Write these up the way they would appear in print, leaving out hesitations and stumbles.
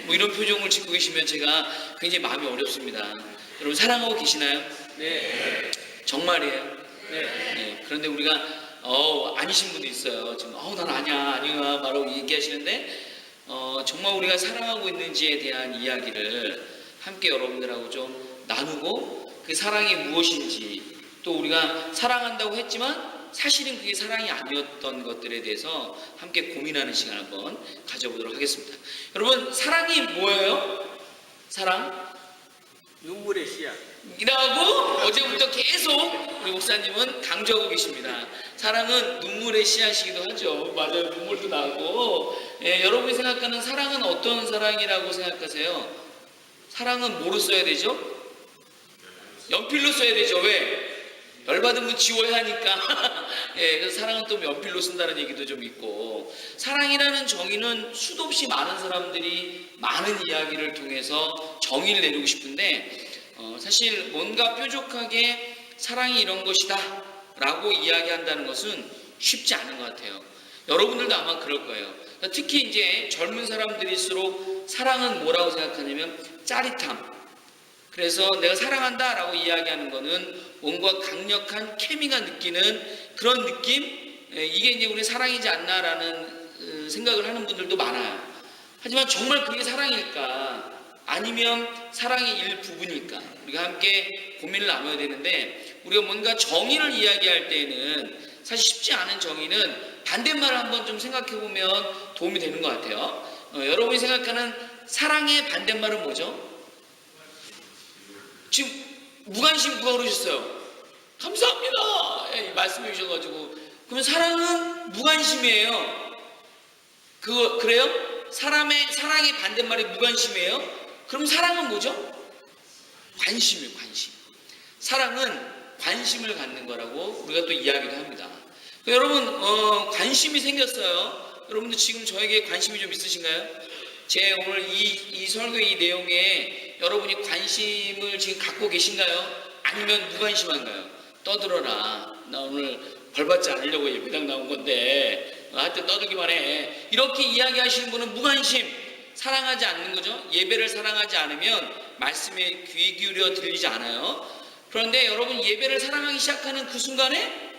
뭐 이런 표정을 짓고 계시면 제가 굉장히 마음이 어렵습니다. 여러분 사랑하고 계시나요? 네. 정말이에요? 네. 네. 그런데 우리가 아니신 분도 있어요. 지금 난 아니야 말하고 얘기하시는데 정말 우리가 사랑하고 있는지에 대한 이야기를 함께 여러분들하고 좀 나누고 그 사랑이 무엇인지 또 우리가 사랑한다고 했지만 사실은 그게 사랑이 아니었던 것들에 대해서 함께 고민하는 시간 한번 가져보도록 하겠습니다. 여러분 사랑이 뭐예요? 사랑? 눈물의 씨앗. 이라고 어제부터 계속 우리 목사님은 강조하고 계십니다. 사랑은 눈물의 씨앗이기도 하죠. 맞아요. 눈물도 나고. 여러분이 생각하는 사랑은 어떤 사랑이라고 생각하세요? 사랑은 뭐로 써야 되죠? 연필로 써야 되죠. 왜? 열받으면 지워야 하니까. 그래서 사랑은 또 연필로 쓴다는 얘기도 좀 있고, 사랑이라는 정의는 수도 없이 많은 사람들이 많은 이야기를 통해서 정의를 내리고 싶은데 사실 뭔가 뾰족하게 사랑이 이런 것이다 라고 이야기한다는 것은 쉽지 않은 것 같아요. 여러분들도 아마 그럴 거예요. 특히 이제 젊은 사람들일수록 사랑은 뭐라고 생각하냐면 짜릿함. 그래서 내가 사랑한다 라고 이야기하는 거는 뭔가 강력한 케미가 느끼는 그런 느낌? 이게 이제 우리 사랑이지 않나라는 생각을 하는 분들도 많아요. 하지만 정말 그게 사랑일까? 아니면 사랑의 일부분일까? 우리가 함께 고민을 나눠야 되는데, 우리가 뭔가 정의를 이야기할 때에는 사실 쉽지 않은 정의는 반대말을 한번 좀 생각해 보면 도움이 되는 것 같아요. 여러분이 생각하는 사랑의 반대말은 뭐죠? 지금 무관심 누가 그러셨어요? 감사합니다. 말씀해 주셔가지고. 그러면 사랑은 무관심이에요. 그래요? 사랑의 반대말이 무관심이에요? 그럼 사랑은 뭐죠? 관심이에요. 관심. 사랑은 관심을 갖는 거라고 우리가 또 이야기도 합니다. 여러분 관심이 생겼어요. 여러분들 지금 저에게 관심이 좀 있으신가요? 제 오늘 이 설교 이 내용에 여러분이 관심을 지금 갖고 계신가요? 아니면 무관심한가요? 떠들어라. 나 오늘 벌받지 않으려고 예배당 나온 건데 하여튼 떠들기만 해. 이렇게 이야기하시는 분은 무관심, 사랑하지 않는 거죠. 예배를 사랑하지 않으면 말씀에 귀 기울여 들리지 않아요. 그런데 여러분 예배를 사랑하기 시작하는 그 순간에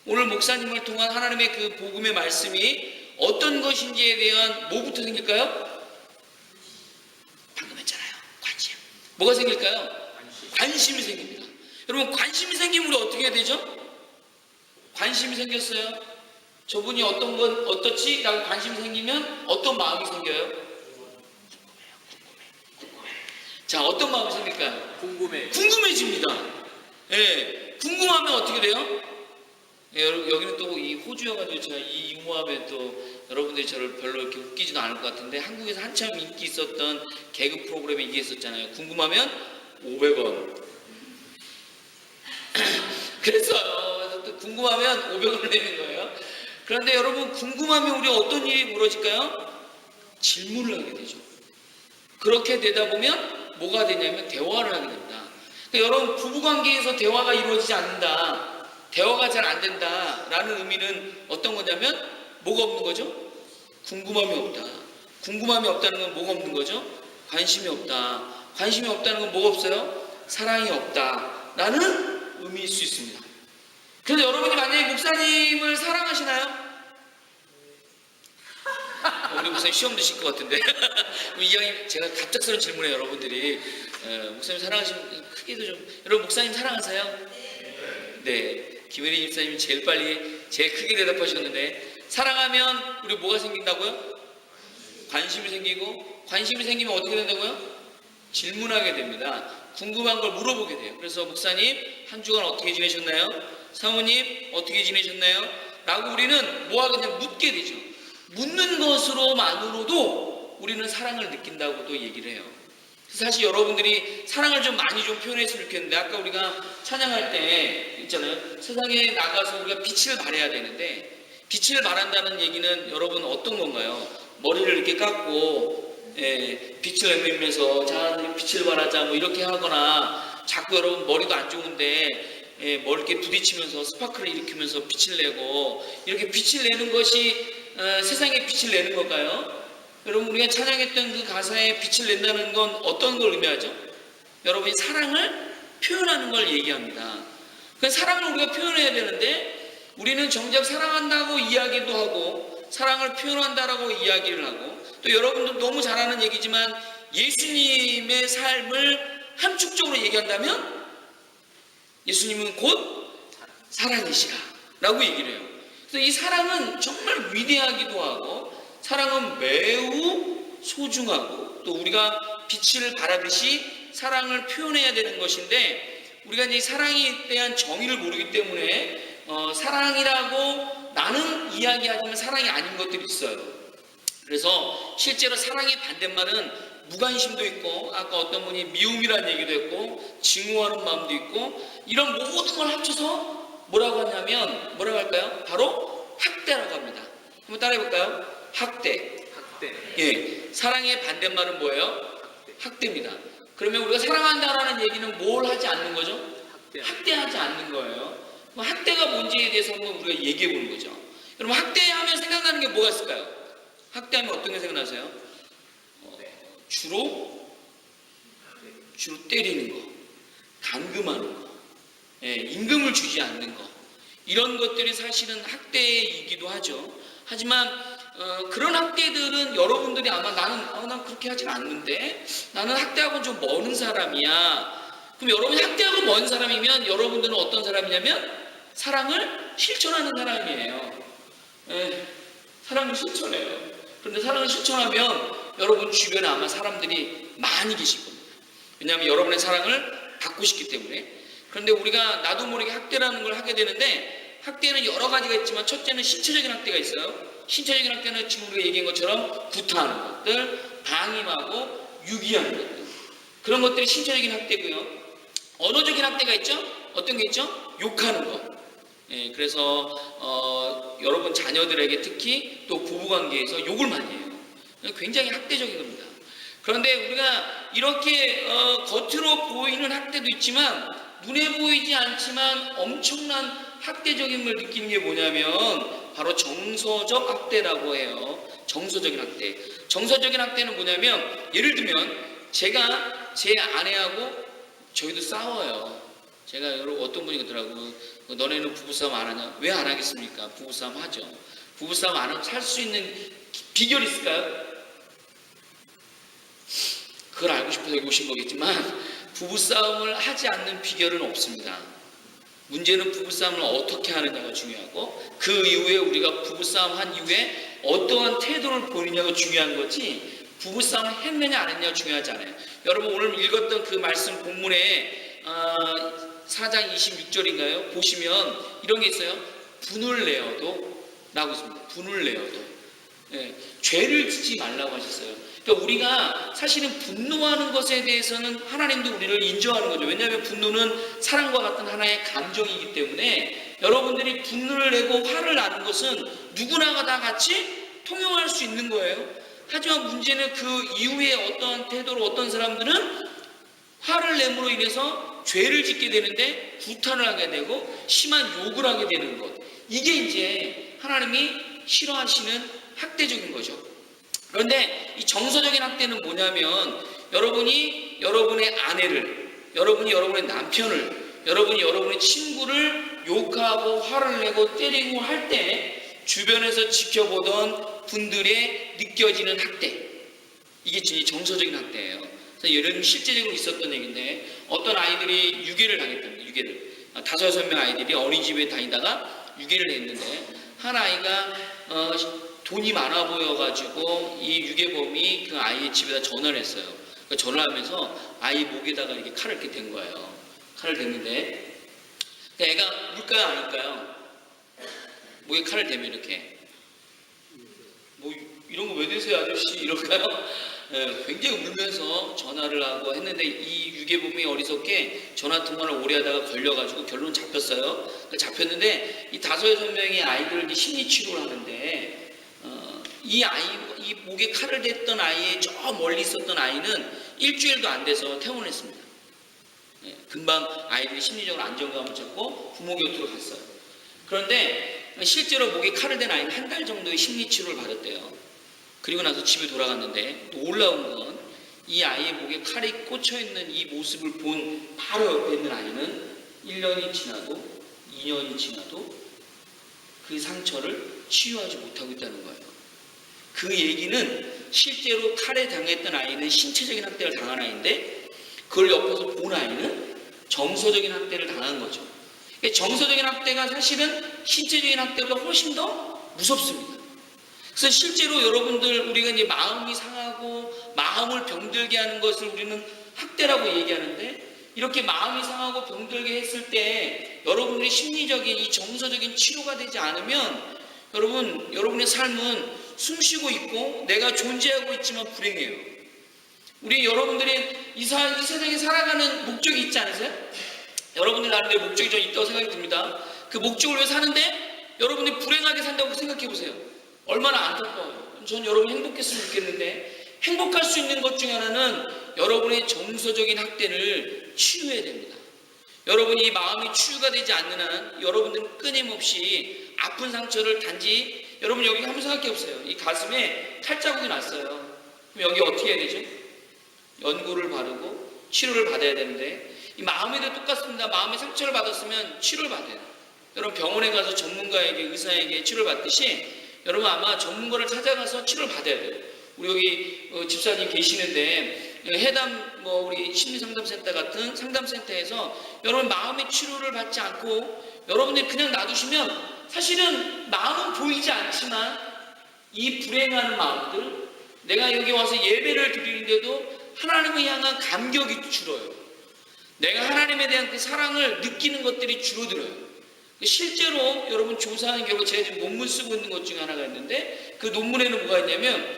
오늘 목사님을 통한 하나님의 그 복음의 말씀이 어떤 것인지에 대한 뭐부터 생길까요? 방금 했잖아요. 관심. 뭐가 생길까요? 관심이 생깁니다. 여러분 관심이 생기면 우리 어떻게 해야 되죠? 관심이 생겼어요. 저분이 어떤 건 어떻지? 라고 관심이 생기면 어떤 마음이 생겨요? 자, 어떤 마음이 생길까요? 궁금해집니다. 예, 궁금하면 어떻게 돼요? 예, 여기는 또 이 호주여가지고 제가 이 유머하면 또 여러분들이 저를 별로 이렇게 웃기지도 않을 것 같은데, 한국에서 한참 인기 있었던 개그 프로그램에 이게 있었잖아요. 궁금하면 500원. 그래서 또 궁금하면 500원을 내는 거예요. 그런데 여러분 궁금하면 우리 어떤 일이 벌어질까요? 질문을 하게 되죠. 그렇게 되다 보면 뭐가 되냐면 대화를 하게 됩니다. 그러니까 여러분 부부관계에서 대화가 이루어지지 않는다, 대화가 잘 안 된다 라는 의미는 어떤 거냐면 뭐가 없는 거죠? 궁금함이 없다. 궁금함이 없다는 건 뭐가 없는 거죠? 관심이 없다. 관심이 없다는 건 뭐가 없어요? 사랑이 없다 라는 의미일 수 있습니다. 그래서 여러분이 만약에 목사님을 사랑하시나요? 우리 목사님 시험 드실 것 같은데 이야기 제가 갑작스러운 질문에 여러분들이 목사님 사랑하시면 크게도 좀, 여러분 목사님 사랑하세요? 네. 김혜리 집사님이 제일 빨리 제일 크게 대답하셨는데, 사랑하면 우리 뭐가 생긴다고요? 관심이 생기고, 관심이 생기면 어떻게 된다고요? 질문하게 됩니다. 궁금한 걸 물어보게 돼요. 그래서 목사님 한 주간 어떻게 지내셨나요? 사모님 어떻게 지내셨나요? 라고 우리는 뭐 하겠냐 묻게 되죠. 묻는 것으로만으로도 우리는 사랑을 느낀다고 또 얘기를 해요. 사실 여러분들이 사랑을 좀 많이 좀 표현했으면 좋겠는데, 아까 우리가 찬양할 때 있잖아요. 세상에 나가서 우리가 빛을 발해야 되는데, 빛을 발한다는 얘기는 여러분 어떤 건가요? 머리를 이렇게 깎고 빛을 내밀면서 자 빛을 발하자 뭐 이렇게 하거나, 자꾸 여러분 머리도 안 좋은데 머리 이렇게 부딪히면서 스파크를 일으키면서 빛을 내고, 이렇게 빛을 내는 것이 세상에 빛을 내는 걸까요? 여러분 우리가 찬양했던 그 가사에 빛을 낸다는 건 어떤 걸 의미하죠? 여러분이 사랑을 표현하는 걸 얘기합니다. 그 사랑을 우리가 표현해야 되는데 우리는 정작 사랑한다고 이야기도 하고 사랑을 표현한다라고 이야기를 하고 또 여러분도 너무 잘 아는 얘기지만 예수님의 삶을 함축적으로 얘기한다면 예수님은 곧 사랑이시라 라고 얘기를 해요. 그래서 이 사랑은 정말 위대하기도 하고 사랑은 매우 소중하고 또 우리가 빛을 발하듯이 사랑을 표현해야 되는 것인데 우리가 이제 사랑에 대한 정의를 모르기 때문에 사랑이라고 나는 이야기하지만 사랑이 아닌 것들이 있어요. 그래서 실제로 사랑의 반대말은 무관심도 있고 아까 어떤 분이 미움이라는 얘기도 했고 증오하는 마음도 있고 이런 모든 걸 합쳐서 뭐라고 하냐면 뭐라고 할까요? 바로 학대라고 합니다. 한번 따라해 볼까요? 학대. 예, 사랑의 반대말은 뭐예요? 학대입니다. 그러면 우리가 사랑한다라는 얘기는 뭘 하지 않는 거죠? 학대하지 않는 거예요. 그럼 학대가 뭔지에 대해서 한번 우리가 얘기해 보는 거죠. 여러분 학대하면 생각나는 게 뭐가 있을까요? 학대하면 어떤 게 생각나세요? 주로 때리는 거, 감금하는 거, 예, 임금을 주지 않는 거 이런 것들이 사실은 학대이기도 하죠. 하지만 그런 학대들은 여러분들이 아마 난 그렇게 하진 않는데 나는 학대하고는 좀 먼 사람이야. 그럼 여러분이 학대하고 먼 사람이면 여러분들은 어떤 사람이냐면 사랑을 실천하는 사람이에요. 예, 사랑을 실천해요. 그런데 사랑을 실천하면 여러분 주변에 아마 사람들이 많이 계실 겁니다. 왜냐하면 여러분의 사랑을 받고 싶기 때문에. 그런데 우리가 나도 모르게 학대라는 걸 하게 되는데 학대는 여러 가지가 있지만 첫째는 신체적인 학대가 있어요. 신체적인 학대는 지금 우리가 얘기한 것처럼 구타하는 것들, 방임하고 유기하는 것들 그런 것들이 신체적인 학대고요. 언어적인 학대가 있죠. 어떤 게 있죠? 욕하는 것. 예, 그래서 여러분 자녀들에게 특히 또 부부관계에서 욕을 많이 해요. 굉장히 학대적인 겁니다. 그런데 우리가 이렇게 겉으로 보이는 학대도 있지만 눈에 보이지 않지만 엄청난 학대적인 걸 느끼는 게 뭐냐면 바로 정서적 학대라고 해요. 정서적인 학대. 정서적인 학대는 뭐냐면 예를 들면 제가 제 아내하고 저희도 싸워요. 제가 여러분 어떤 분이 그러더라고. 너네는 부부싸움 안 하냐? 왜 안 하겠습니까? 부부싸움 하죠. 부부싸움 안 하면 살 수 있는 비결이 있을까요? 그걸 알고 싶어서 여기 오신 거겠지만 부부싸움을 하지 않는 비결은 없습니다. 문제는 부부싸움을 어떻게 하느냐가 중요하고 그 이후에 우리가 부부싸움 한 이후에 어떠한 태도를 보이느냐가 중요한 거지 부부싸움을 했느냐 안 했느냐가 중요하지 않아요. 여러분 오늘 읽었던 그 말씀 본문에 4장 26절인가요? 보시면 이런 게 있어요. 분을 내어도 라고 있습니다. 분을 내어도 예, 죄를 짓지 말라고 하셨어요. 그러니까 우리가 사실은 분노하는 것에 대해서는 하나님도 우리를 인정하는 거죠. 왜냐하면 분노는 사랑과 같은 하나의 감정이기 때문에 여러분들이 분노를 내고 화를 나는 것은 누구나가 다 같이 통용할 수 있는 거예요. 하지만 문제는 그 이후에 어떤 태도로 어떤 사람들은 화를 내므로 인해서 죄를 짓게 되는데 구타를 하게 되고 심한 욕을 하게 되는 것. 이게 이제 하나님이 싫어하시는 학대적인 거죠. 그런데 이 정서적인 학대는 뭐냐면 여러분이 여러분의 아내를, 여러분이 여러분의 남편을, 여러분이 여러분의 친구를 욕하고 화를 내고 때리고 할 때 주변에서 지켜보던 분들의 느껴지는 학대. 이게 진짜 정서적인 학대예요. 그래서 예를 실제적으로 있었던 얘기인데 어떤 아이들이 유괴를 당했답니다. 유괴를. 5-6명 아이들이 어린이집에 다니다가 유괴를 했는데 한 아이가 돈이 많아 보여가지고 이 유괴범이 그 아이의 집에다 전화를 했어요. 그러니까 전화를 하면서 아이 목에다가 이렇게 칼을 이렇게 댄 거예요. 칼을 댔는데 그러니까 애가 울까요 아닐까요? 목에 칼을 대면 이렇게 뭐 이런 거 왜 대세요 아저씨 이럴까요? 예, 굉장히 울면서 전화를 하고 했는데 이 유괴범이 어리석게 전화 통화를 오래 하다가 걸려가지고 결론 잡혔어요. 잡혔는데 이 5-6명의 아이들을 심리 치료를 하는데 이 목에 칼을 댔던 아이의 저 멀리 있었던 아이는 일주일도 안 돼서 퇴원했습니다. 예, 금방 아이들이 심리적으로 안정감을 찾고 부모 곁으로 갔어요. 그런데 실제로 목에 칼을 댄 아이는 한 달 정도의 심리 치료를 받았대요. 그리고 나서 집에 돌아갔는데 놀라운 건 이 아이의 목에 칼이 꽂혀있는 이 모습을 본 바로 옆에 있는 아이는 1년이 지나도 2년이 지나도 그 상처를 치유하지 못하고 있다는 거예요. 그 얘기는 실제로 칼에 당했던 아이는 신체적인 학대를 당한 아이인데 그걸 옆에서 본 아이는 정서적인 학대를 당한 거죠. 정서적인 학대가 사실은 신체적인 학대보다 훨씬 더 무섭습니다. 그래서 실제로 여러분들 우리가 이제 마음이 상하고 마음을 병들게 하는 것을 우리는 학대라고 얘기하는데 이렇게 마음이 상하고 병들게 했을 때 여러분들의 심리적인 이 정서적인 치료가 되지 않으면 여러분의 삶은 숨쉬고 있고 내가 존재하고 있지만 불행해요. 우리 여러분들이 이 세상에 살아가는 목적이 있지 않으세요? 여러분들 나름대로 목적이 좀 있다고 생각이 듭니다. 그 목적을 위해 사는데 여러분이 불행하게 산다고 생각해 보세요. 얼마나 안타까워요. 전 여러분이 행복했으면 좋겠는데 행복할 수 있는 것 중에 하나는 여러분의 정서적인 학대를 치유해야 됩니다. 여러분이 이 마음이 치유가 되지 않는 한 여러분들은 끊임없이 아픈 상처를 단지 여러분 여기 한번 생각해 보세요. 이 가슴에 칼자국이 났어요. 그럼 여기 어떻게 해야 되죠? 연고를 바르고 치료를 받아야 되는데 이 마음에도 똑같습니다. 마음에 상처를 받았으면 치료를 받아야 돼요. 여러분 병원에 가서 전문가에게 의사에게 치료를 받듯이 여러분 아마 전문가를 찾아가서 치료를 받아야 돼요. 우리 여기 집사님 계시는데 해담 우리 심리상담센터 같은 상담센터에서 여러분 마음의 치료를 받지 않고 여러분들이 그냥 놔두시면 사실은 마음은 보이지 않지만 이 불행한 마음들 내가 여기 와서 예배를 드리는데도 하나님을 향한 감격이 줄어요. 내가 하나님에 대한 그 사랑을 느끼는 것들이 줄어들어요. 실제로 여러분 조사한 결과 제가 지금 논문 쓰고 있는 것 중에 하나가 있는데 그 논문에는 뭐가 있냐면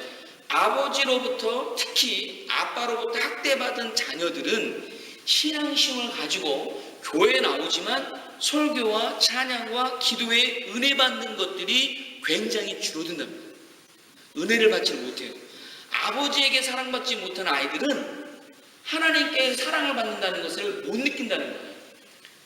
아버지로부터 특히 아빠로부터 학대받은 자녀들은 신앙심을 가지고 교회에 나오지만 설교와 찬양과 기도에 은혜 받는 것들이 굉장히 줄어든답니다. 은혜를 받지 못해요. 아버지에게 사랑받지 못한 아이들은 하나님께 사랑을 받는다는 것을 못 느낀다는 거예요.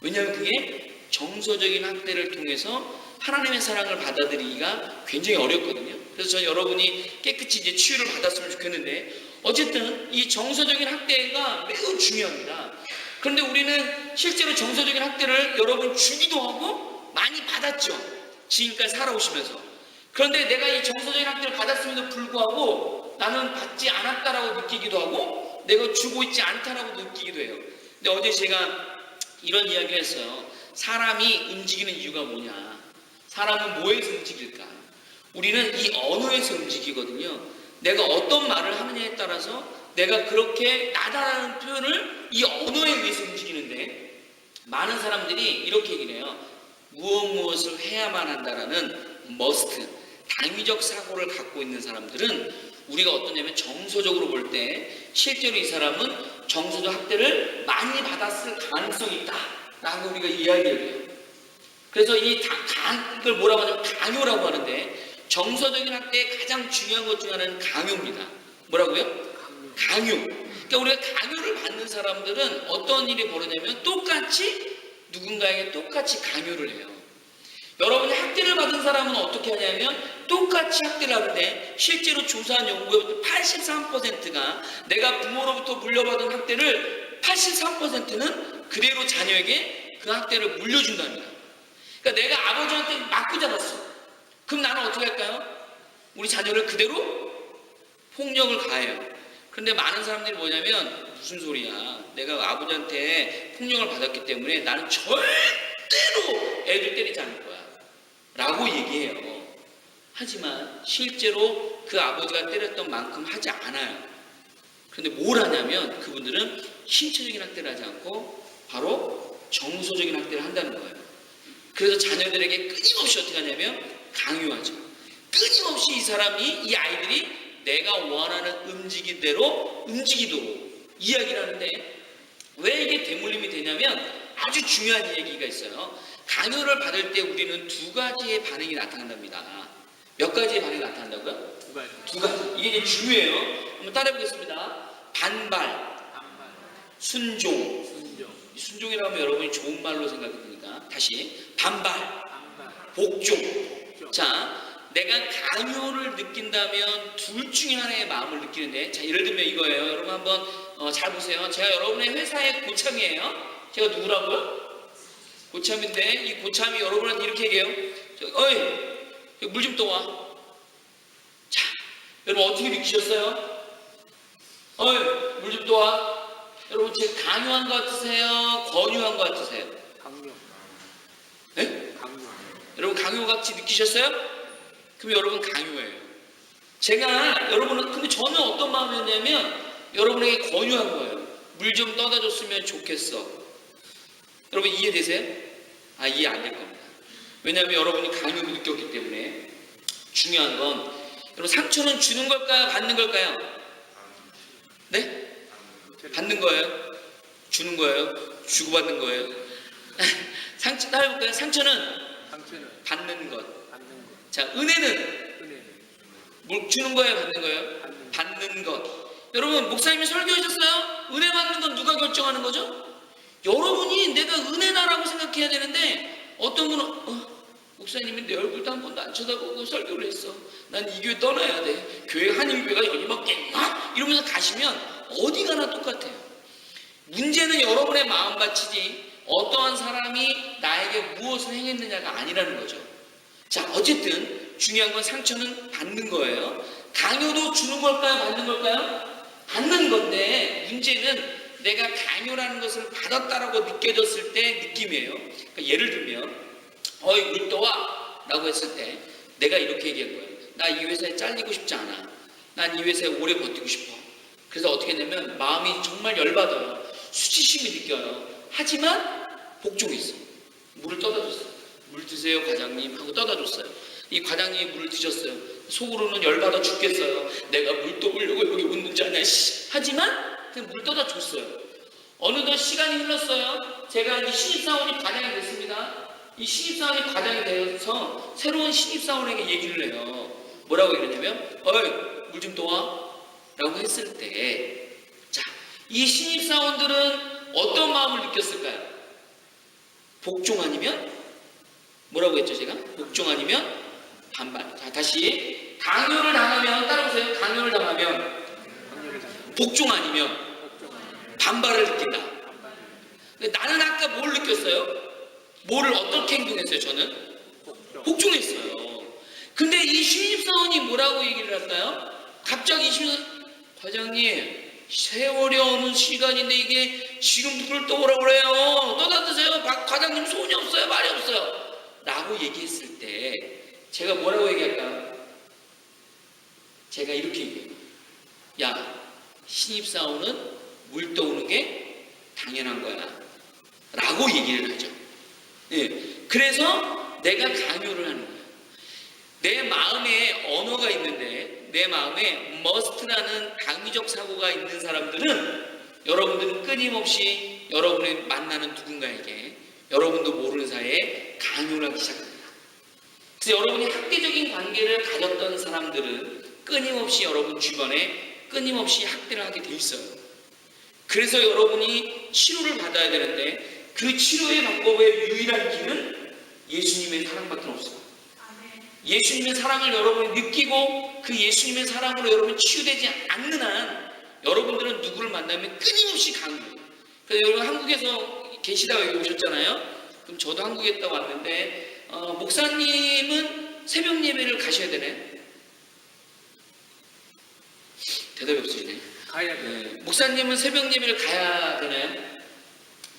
왜냐하면 그게 정서적인 학대를 통해서 하나님의 사랑을 받아들이기가 굉장히 어렵거든요. 그래서 저는 여러분이 깨끗이 이제 치유를 받았으면 좋겠는데 어쨌든 이 정서적인 학대가 매우 중요합니다. 그런데 우리는 실제로 정서적인 학대를 여러분 주기도 하고 많이 받았죠. 지금까지 살아오시면서. 그런데 내가 이 정서적인 학대를 받았음에도 불구하고 나는 받지 않았다라고 느끼기도 하고 내가 주고 있지 않다라고 느끼기도 해요. 근데 어제 제가 이런 이야기를 했어요. 사람이 움직이는 이유가 뭐냐? 사람은 뭐에서 움직일까? 우리는 이 언어에서 움직이거든요. 내가 어떤 말을 하느냐에 따라서 내가 그렇게 나다라는 표현을 이 언어에 의해서 움직이는데 많은 사람들이 이렇게 얘기를 해요. 무엇을 해야만 한다라는 must, 당위적 사고를 갖고 있는 사람들은 우리가 어떠냐면 정서적으로 볼 때 실제로 이 사람은 정서적 학대를 많이 받았을 가능성이 있다 라고 우리가 이야기를 해요. 그래서 이걸 뭐라고 하냐면 강요라고 하는데 정서적인 학대의 가장 중요한 것 중 하나는 강요입니다. 뭐라고요? 강요. 그러니까 우리가 강요를 받는 사람들은 어떤 일이 벌어지냐면 똑같이 누군가에게 똑같이 강요를 해요. 여러분이 학대를 받은 사람은 어떻게 하냐면 똑같이 학대를 하는데 실제로 조사한 연구에 83%가 내가 부모로부터 물려받은 학대를 83%는 그대로 자녀에게 그 학대를 물려준답니다. 그러니까 내가 아버지한테 맞고 자랐어. 그럼 나는 어떻게 할까요? 우리 자녀를 그대로 폭력을 가해요. 그런데 많은 사람들이 뭐냐면 무슨 소리야. 내가 아버지한테 폭력을 받았기 때문에 나는 절대로 애들 때리지 않을 거야. 라고 얘기해요. 하지만 실제로 그 아버지가 때렸던 만큼 하지 않아요. 그런데 뭘 하냐면 그분들은 신체적인 학대를 하지 않고 바로 정서적인 학대를 한다는 거예요. 그래서 자녀들에게 끊임없이 어떻게 하냐면 강요하죠. 끊임없이 이 아이들이 내가 원하는 움직이대로 움직이도록 이야기를 하는데 왜 이게 대물림이 되냐면 아주 중요한 얘기가 있어요. 강요를 받을 때 우리는 두 가지의 반응이 나타난답니다. 몇 가지의 반응이 나타난다고요? 두 가지. 이게 이제 중요해요. 한번 따라해보겠습니다. 반발, 순종. 순종이라고 하면 여러분이 좋은 말로 생각해 봅니다. 다시 반발, 복종. 자, 내가 강요를 느낀다면 둘 중에 하나의 마음을 느끼는데, 자, 예를 들면 이거예요. 여러분 한번 잘 보세요. 제가 여러분의 회사의 고참이에요. 제가 누구라고요? 고참인데 이 고참이 여러분한테 이렇게 얘기해요. 어이, 물 좀 떠와. 자, 여러분 어떻게 느끼셨어요? 어이, 물 좀 떠와. 여러분 제가 강요한 것 같으세요? 권유한 것 같으세요? 강요. 네? 강요. 여러분 강요같이 느끼셨어요? 그럼 여러분 강요예요. 제가 여러분은 근데 저는 어떤 마음이었냐면 여러분에게 권유한 거예요. 물 좀 떠다 줬으면 좋겠어. 여러분 이해되세요? 아, 이해 안 될 겁니다. 왜냐하면 여러분이 강요를 느꼈기 때문에. 중요한 건 여러분 상처는 주는 걸까요? 받는 걸까요? 네? 받는 거예요? 주는 거예요? 주고받는 거예요? 상처 따라 해볼까요? 상처는 받는 것. 받는 거. 자, 은혜는 은혜. 뭘 주는 거예요? 받는 거예요? 받는 것. 여러분 목사님이 설교하셨어요? 은혜 받는 건 누가 결정하는 거죠? 여러분이 내가 은혜다라고 생각해야 되는데 어떤 분은 목사님이 내 얼굴도 한 번도 안 쳐다보고 설교를 했어. 난 이 교회 떠나야 돼. 교회 한인교회가 여기 맞겠나? 이러면서 가시면 어디 가나 똑같아요. 문제는 여러분의 마음밭이지 어떠한 사람이 나에게 무엇을 행했느냐가 아니라는 거죠. 자, 어쨌든 중요한 건 상처는 받는 거예요. 강요도 주는 걸까요? 받는 걸까요? 받는 건데 문제는 내가 강요라는 것을 받았다라고 느껴졌을 때 느낌이에요. 그러니까 예를 들면 어이 물 떠와 라고 했을 때 내가 이렇게 얘기한 거예요. 나 이 회사에 잘리고 싶지 않아. 난 이 회사에 오래 버티고 싶어. 그래서 어떻게 했냐면 마음이 정말 열받아요. 수치심이 느껴요. 하지만 복종했어. 물을 떠다 줬어요. 물 드세요 과장님 하고 떠다 줬어요. 이 과장님이 물을 드셨어요. 속으로는 열받아 죽겠어요. 내가 물 떠보려고 여기 웃는지 아냐. 하지만 그냥 물 떠다 줬어요. 어느덧 시간이 흘렀어요. 제가 이 신입사원이 과장이 됐습니다. 이 신입사원이 과장이 되어서 새로운 신입사원에게 얘기를 해요. 뭐라고 얘기했냐면 어이 물 좀 떠와 라고 했을 때, 자, 이 신입사원들은 어떤 마음을 느꼈을까요? 복종 아니면 뭐라고 했죠 제가? 복종 아니면 반발. 자, 다시 강요를 당하면 따라오세요. 강요를 당하면 복종 아니면 반발을 느낀다. 근데 나는 아까 뭘 느꼈어요? 뭐를 어떻게 행동했어요? 저는 복종했어요. 근데 이 신입사원이 뭐라고 얘기를 할까요? 갑자기 과장님 세월이 어느 시간인데 이게 지금 물을 떠오라고 그래요. 떠다 드세요. 과장님 손이 없어요. 말이 없어요. 라고 얘기했을 때 제가 뭐라고 얘기할까요? 제가 이렇게 얘기해요. 야, 신입사원은 물 떠오는 게 당연한 거야 라고 얘기를 하죠. 예, 그래서 내가 강요를 하는 거예요. 내 마음에 언어가 있는데 내 마음에 must라는 강의적 사고가 있는 사람들은 여러분들은 끊임없이 여러분이 만나는 누군가에게 여러분도 모르는 사이에 강요를 하기 시작합니다. 그래서 여러분이 학대적인 관계를 가졌던 사람들은 끊임없이 여러분 주변에 끊임없이 학대를 하게 돼 있어요. 그래서 여러분이 치료를 받아야 되는데 그 치료의 방법의 유일한 길은 예수님의 사랑밖에 없어요. 예수님의 사랑을 여러분이 느끼고 그 예수님의 사랑으로 여러분이 치유되지 않는 한 여러분들은 누구를 만나면 끊임없이 강요해요. 그래서 여러분 한국에서 계시다가 여기 오셨잖아요. 그럼 저도 한국에 있다 왔는데 목사님은 새벽 예배를 가셔야 되네. 대답이 없으시네. 가야 돼. 네. 목사님은 새벽 예배를 가야 되나요?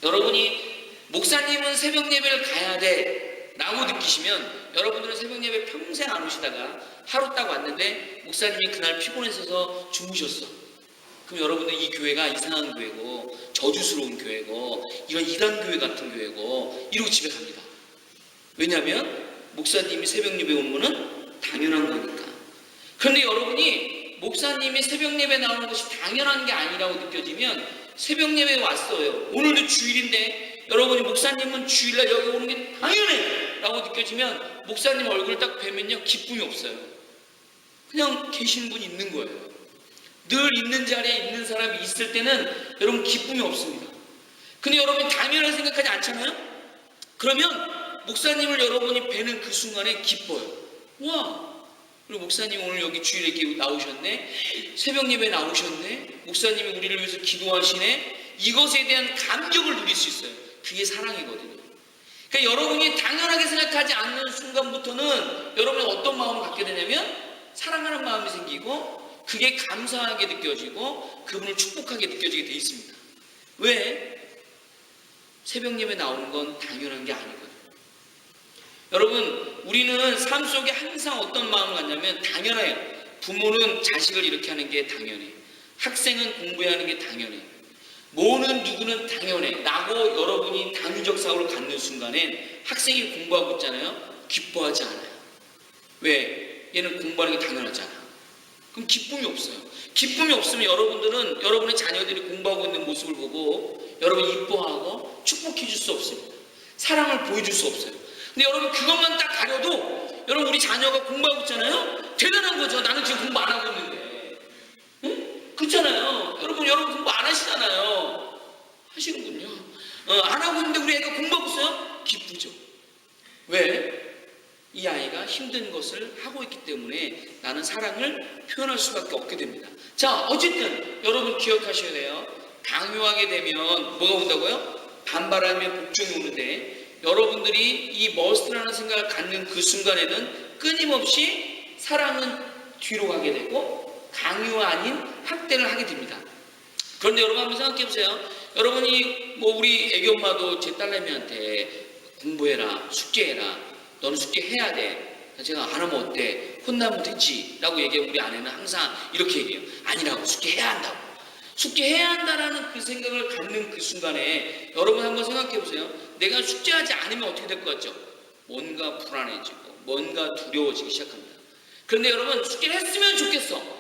여러분이 목사님은 새벽 예배를 가야 돼 라고 느끼시면 여러분들은 새벽 예배 평생 안 오시다가 하루 딱 왔는데 목사님이 그날 피곤해서 주무셨어. 그럼 여러분들 이 교회가 이상한 교회고 저주스러운 교회고 이건 이단 교회 같은 교회고 이러고 집에 갑니다. 왜냐하면 목사님이 새벽 예배 오는 거는 당연한 거니까. 그런데 여러분이 목사님이 새벽 예배 나오는 것이 당연한 게 아니라고 느껴지면 새벽 예배에 왔어요. 오늘도 주일인데 여러분이 목사님은 주일날 여기 오는 게 당연해 라고 느껴지면 목사님 얼굴 딱 뵈면요 기쁨이 없어요. 그냥 계신 분이 있는 거예요. 늘 있는 자리에 있는 사람이 있을 때는 여러분 기쁨이 없습니다. 근데 여러분이 당연하게 생각하지 않잖아요? 그러면 목사님을 여러분이 뵈는 그 순간에 기뻐요. 와, 그리고 목사님 오늘 여기 주일에 이렇게 나오셨네, 새벽 예배 나오셨네, 목사님이 우리를 위해서 기도하시네, 이것에 대한 감격을 누릴 수 있어요. 그게 사랑이거든요. 그러니까 여러분이 당연하게 생각하지 않는 순간부터는 여러분이 어떤 마음을 갖게 되냐면 사랑하는 마음이 생기고 그게 감사하게 느껴지고 그분을 축복하게 느껴지게 돼 있습니다. 왜? 새벽 예배 나오는 건 당연한 게 아니거든요. 여러분, 우리는 삶 속에 항상 어떤 마음을 갖냐면 당연해요. 부모는 자식을 이렇게 하는 게 당연해. 학생은 공부해야 하는 게 당연해. 뭐는 누구는 당연해. 나고 여러분이 당위적 사고를 갖는 순간엔 학생이 공부하고 있잖아요. 기뻐하지 않아요. 왜? 얘는 공부하는 게 당연하잖아. 그럼 기쁨이 없어요. 기쁨이 없으면 여러분들은 여러분의 자녀들이 공부하고 있는 모습을 보고 여러분이 이뻐하고 축복해 줄 수 없습니다. 사랑을 보여줄 수 없어요. 근데 여러분 그것만 딱 가려도 여러분 우리 자녀가 공부하고 있잖아요. 대단한 거죠. 나는 지금 공부 안 하고 있는데. 응? 그렇잖아요. 여러분 공부 안 하시잖아요. 하시는군요. 안 하고 있는데 우리 애가 공부하고 있어요? 기쁘죠. 왜? 이 아이가 힘든 것을 하고 있기 때문에 나는 사랑을 표현할 수밖에 없게 됩니다. 자, 어쨌든 여러분 기억하셔야 돼요. 강요하게 되면 뭐가 온다고요? 반발하면 복종이 오는데 여러분들이 이 머스트라는 생각을 갖는 그 순간에는 끊임없이 사랑은 뒤로 가게 되고 강요 아닌 학대를 하게 됩니다. 그런데 여러분 한번 생각해 보세요. 여러분이 뭐 우리 애기 엄마도 제 딸내미한테 공부해라, 숙제해라, 너는 숙제해야 돼. 제가 안 하면 어때? 혼나면 되지 라고 얘기하면 우리 아내는 항상 이렇게 얘기해요. 아니라고, 숙제해야 한다고. 숙제해야 한다라는 그 생각을 갖는 그 순간에 여러분 한번 생각해 보세요. 내가 숙제하지 않으면 어떻게 될 것 같죠? 뭔가 불안해지고 뭔가 두려워지기 시작합니다. 그런데 여러분 숙제를 했으면 좋겠어.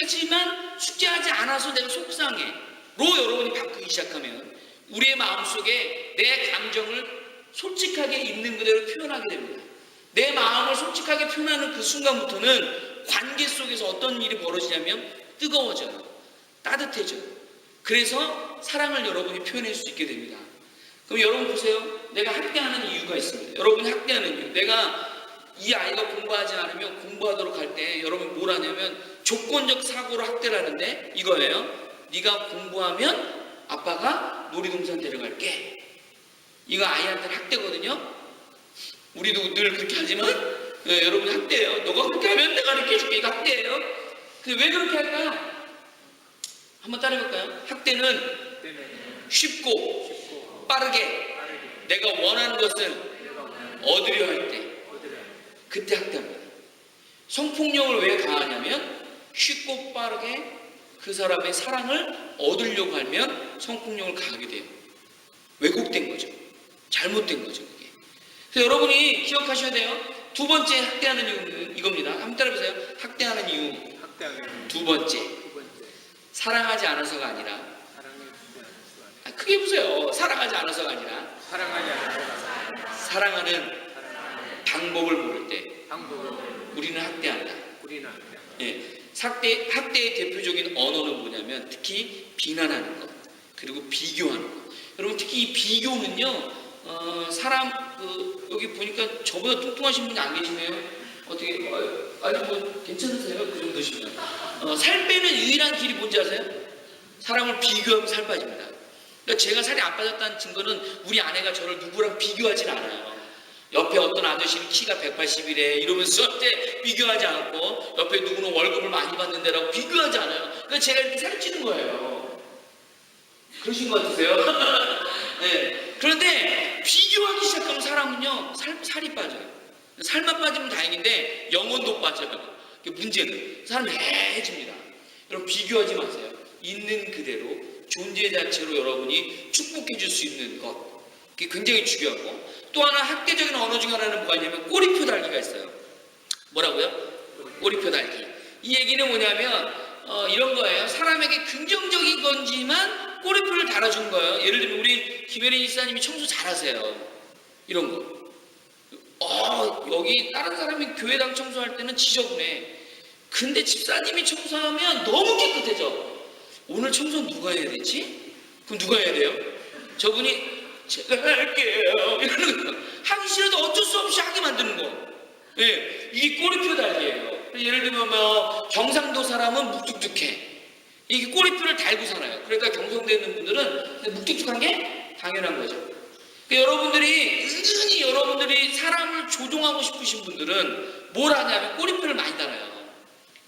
하지만 숙제하지 않아서 내가 속상해 로 여러분이 바꾸기 시작하면 우리의 마음속에 내 감정을 솔직하게 있는 그대로 표현하게 됩니다. 내 마음을 솔직하게 표현하는 그 순간부터는 관계 속에서 어떤 일이 벌어지냐면 뜨거워져요. 따뜻해져요. 그래서 사랑을 여러분이 표현할 수 있게 됩니다. 그럼 여러분 보세요. 내가 학대하는 이유가 있습니다. 여러분이 학대하는 이유. 내가 이 아이가 공부하지 않으면 공부하도록 할 때 여러분 뭘 하냐면 조건적 사고로 학대를 하는데 이거예요. 네가 공부하면 아빠가 놀이동산 데려갈게. 이거 아이한테는 학대거든요. 우리도 늘 그렇게 하지만 여러분이 학대예요. 너가 그렇게 하면 내가 이렇게 해줄게. 이거 학대예요. 근데 왜 그렇게 할까요? 한번 따라해볼까요? 학대는 쉽고 빠르게 내가 원하는 것을 얻으려 할 때 그때 학대합니다. 성폭력을 왜 가하냐면 쉽고 빠르게 그 사람의 사랑을 얻으려고 하면 성폭력을 가하게 돼요. 왜곡된 거죠. 잘못된 거죠. 그게. 그래서 여러분이 기억하셔야 돼요. 두 번째 학대하는 이유는 이겁니다. 한번 따라해보세요. 학대하는 이유 두 번째 사랑하지 않아서가 아니라 크게 보세요. 사랑하지 않아서가 아니라 사랑하는 방법을 모를 때 우리는 학대한다. 예, 학대의 대표적인 언어는 뭐냐면 특히 비난하는 것 그리고 비교하는 것. 여러분 특히 이 비교는요 여기 보니까 저보다 뚱뚱하신 분이 안 계시네요. 어떻게 아니 뭐 괜찮으세요? 그 정도시면 살 빼는 유일한 길이 뭔지 아세요? 사람을 비교하면 살 빠집니다. 그러니까 제가 살이 안 빠졌다는 증거는 우리 아내가 저를 누구랑 비교하진 않아요. 옆에 어떤 아저씨는 키가 180이래 이러면서 절대 비교하지 않고 옆에 누구는 월급을 많이 받는데라고 비교하지 않아요. 그러니까 제가 이렇게 살이 찌는 거예요. 그러신 것 같으세요? 네. 그런데 비교하기 시작하면 사람은요 살이 빠져요. 살만 빠지면 다행인데 영혼도 빠져요. 문제는 사람이 해집니다. 여러분 비교하지 마세요. 있는 그대로 존재 자체로 여러분이 축복해 줄 수 있는 것 그게 굉장히 중요하고 또 하나 학대적인 언어 중 하나는 뭐가 있냐면 꼬리표 달기가 있어요. 뭐라고요? 꼬리표 달기. 이 얘기는 뭐냐면 이런 거예요. 사람에게 긍정적인 건지만 꼬리표를 달아준 거예요. 예를 들면 우리 김혜린 집사님이 청소 잘하세요. 이런 거. 여기 다른 사람이 교회당 청소할 때는 지저분해. 근데 집사님이 청소하면 너무 깨끗해져. 오늘 청소 누가 해야 되지? 그럼 누가 해야 돼요? 저분이 제가 할게요. 이러는 거. 하기 싫어도 어쩔 수 없이 하게 만드는 거. 예. 이게 꼬리표 달기예요. 예를 들면 뭐 경상도 사람은 묵뚝뚝해. 이게 꼬리표를 달고 살아요. 그러니까 경상도에 있는 분들은 묵뚝뚝한 게 당연한 거죠. 그러니까 여러분들이 은근히 여러분들이 사람을 조종하고 싶으신 분들은 뭘 하냐면 꼬리표를 많이 달아요.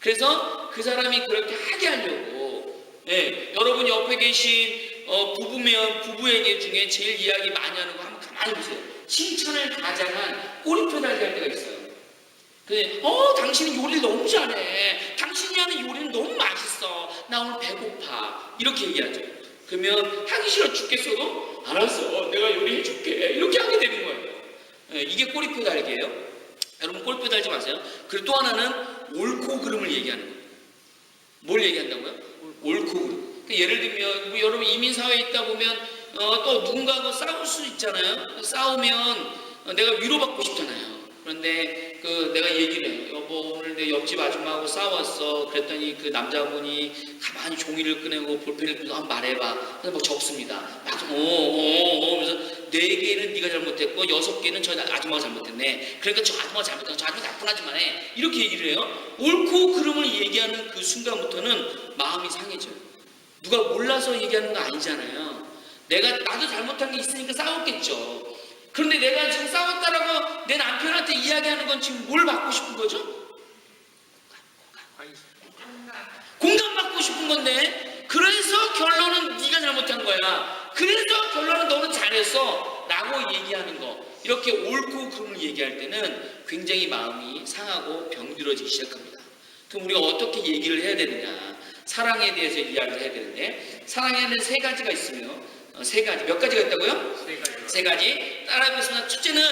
그래서 그 사람이 그렇게 하게 하려고, 예, 여러분 옆에 계신 부부면 부부에게 중에 제일 이야기 많이 하는 거 한번 가만히 보세요. 칭찬을 가장한 꼬리표 달기 할 때가 있어요. 당신은 요리를 너무 잘해. 당신이 하는 요리는 너무 맛있어. 나 오늘 배고파. 이렇게 얘기하죠. 그러면 하기 싫어 죽겠어도 알았어, 내가 요리해줄게. 이렇게 하게 되는 거예요. 예, 이게 꼬리표 달기예요. 여러분 꼬리표 달지 마세요. 그리고 또 하나는 옳고 그름을 얘기하는 거예요. 뭘 얘기한다고요? 옳고 그름. 그러니까 예를 들면 여러분 이민사회에 있다 보면 또 누군가하고 싸울 수 있잖아요. 싸우면 내가 위로받고 싶잖아요. 그런데 내가 얘기를 해요. 여보, 오늘 내 옆집 아줌마하고 싸웠어. 그랬더니 그 남자분이 가만히 종이를 꺼내고 볼펜을 꺼내고 한번 말해봐. 그래서 막 적습니다. 막 그래서 4개는 네가 잘못했고 6개는 저 아줌마가 잘못했네. 그러니까 저 아줌마가 잘못했고 저 아줌마 나쁜 아줌마네. 이렇게 얘기를 해요. 옳고 그름을 얘기하는 그 순간부터는 마음이 상해져요. 누가 몰라서 얘기하는 거 아니잖아요. 나도 잘못한 게 있으니까 싸웠겠죠. 그런데 내가 지금 싸웠다라고 내 남편한테 이야기하는 건 지금 뭘 받고 싶은 거죠? 공감받고 싶은 건데, 그래서 결론은 네가 잘못한 거야. 그래서 결론은 너는 잘했어 라고 얘기하는 거. 이렇게 옳고 그름을 얘기할 때는 굉장히 마음이 상하고 병들어지기 시작합니다. 그럼 우리가 어떻게 얘기를 해야 되느냐? 사랑에 대해서 이야기를 해야 되는데, 사랑에는 3가지가 있으며 3가지. 몇 가지가 있다고요? 3 가지. 따라해보겠습니다. 첫째는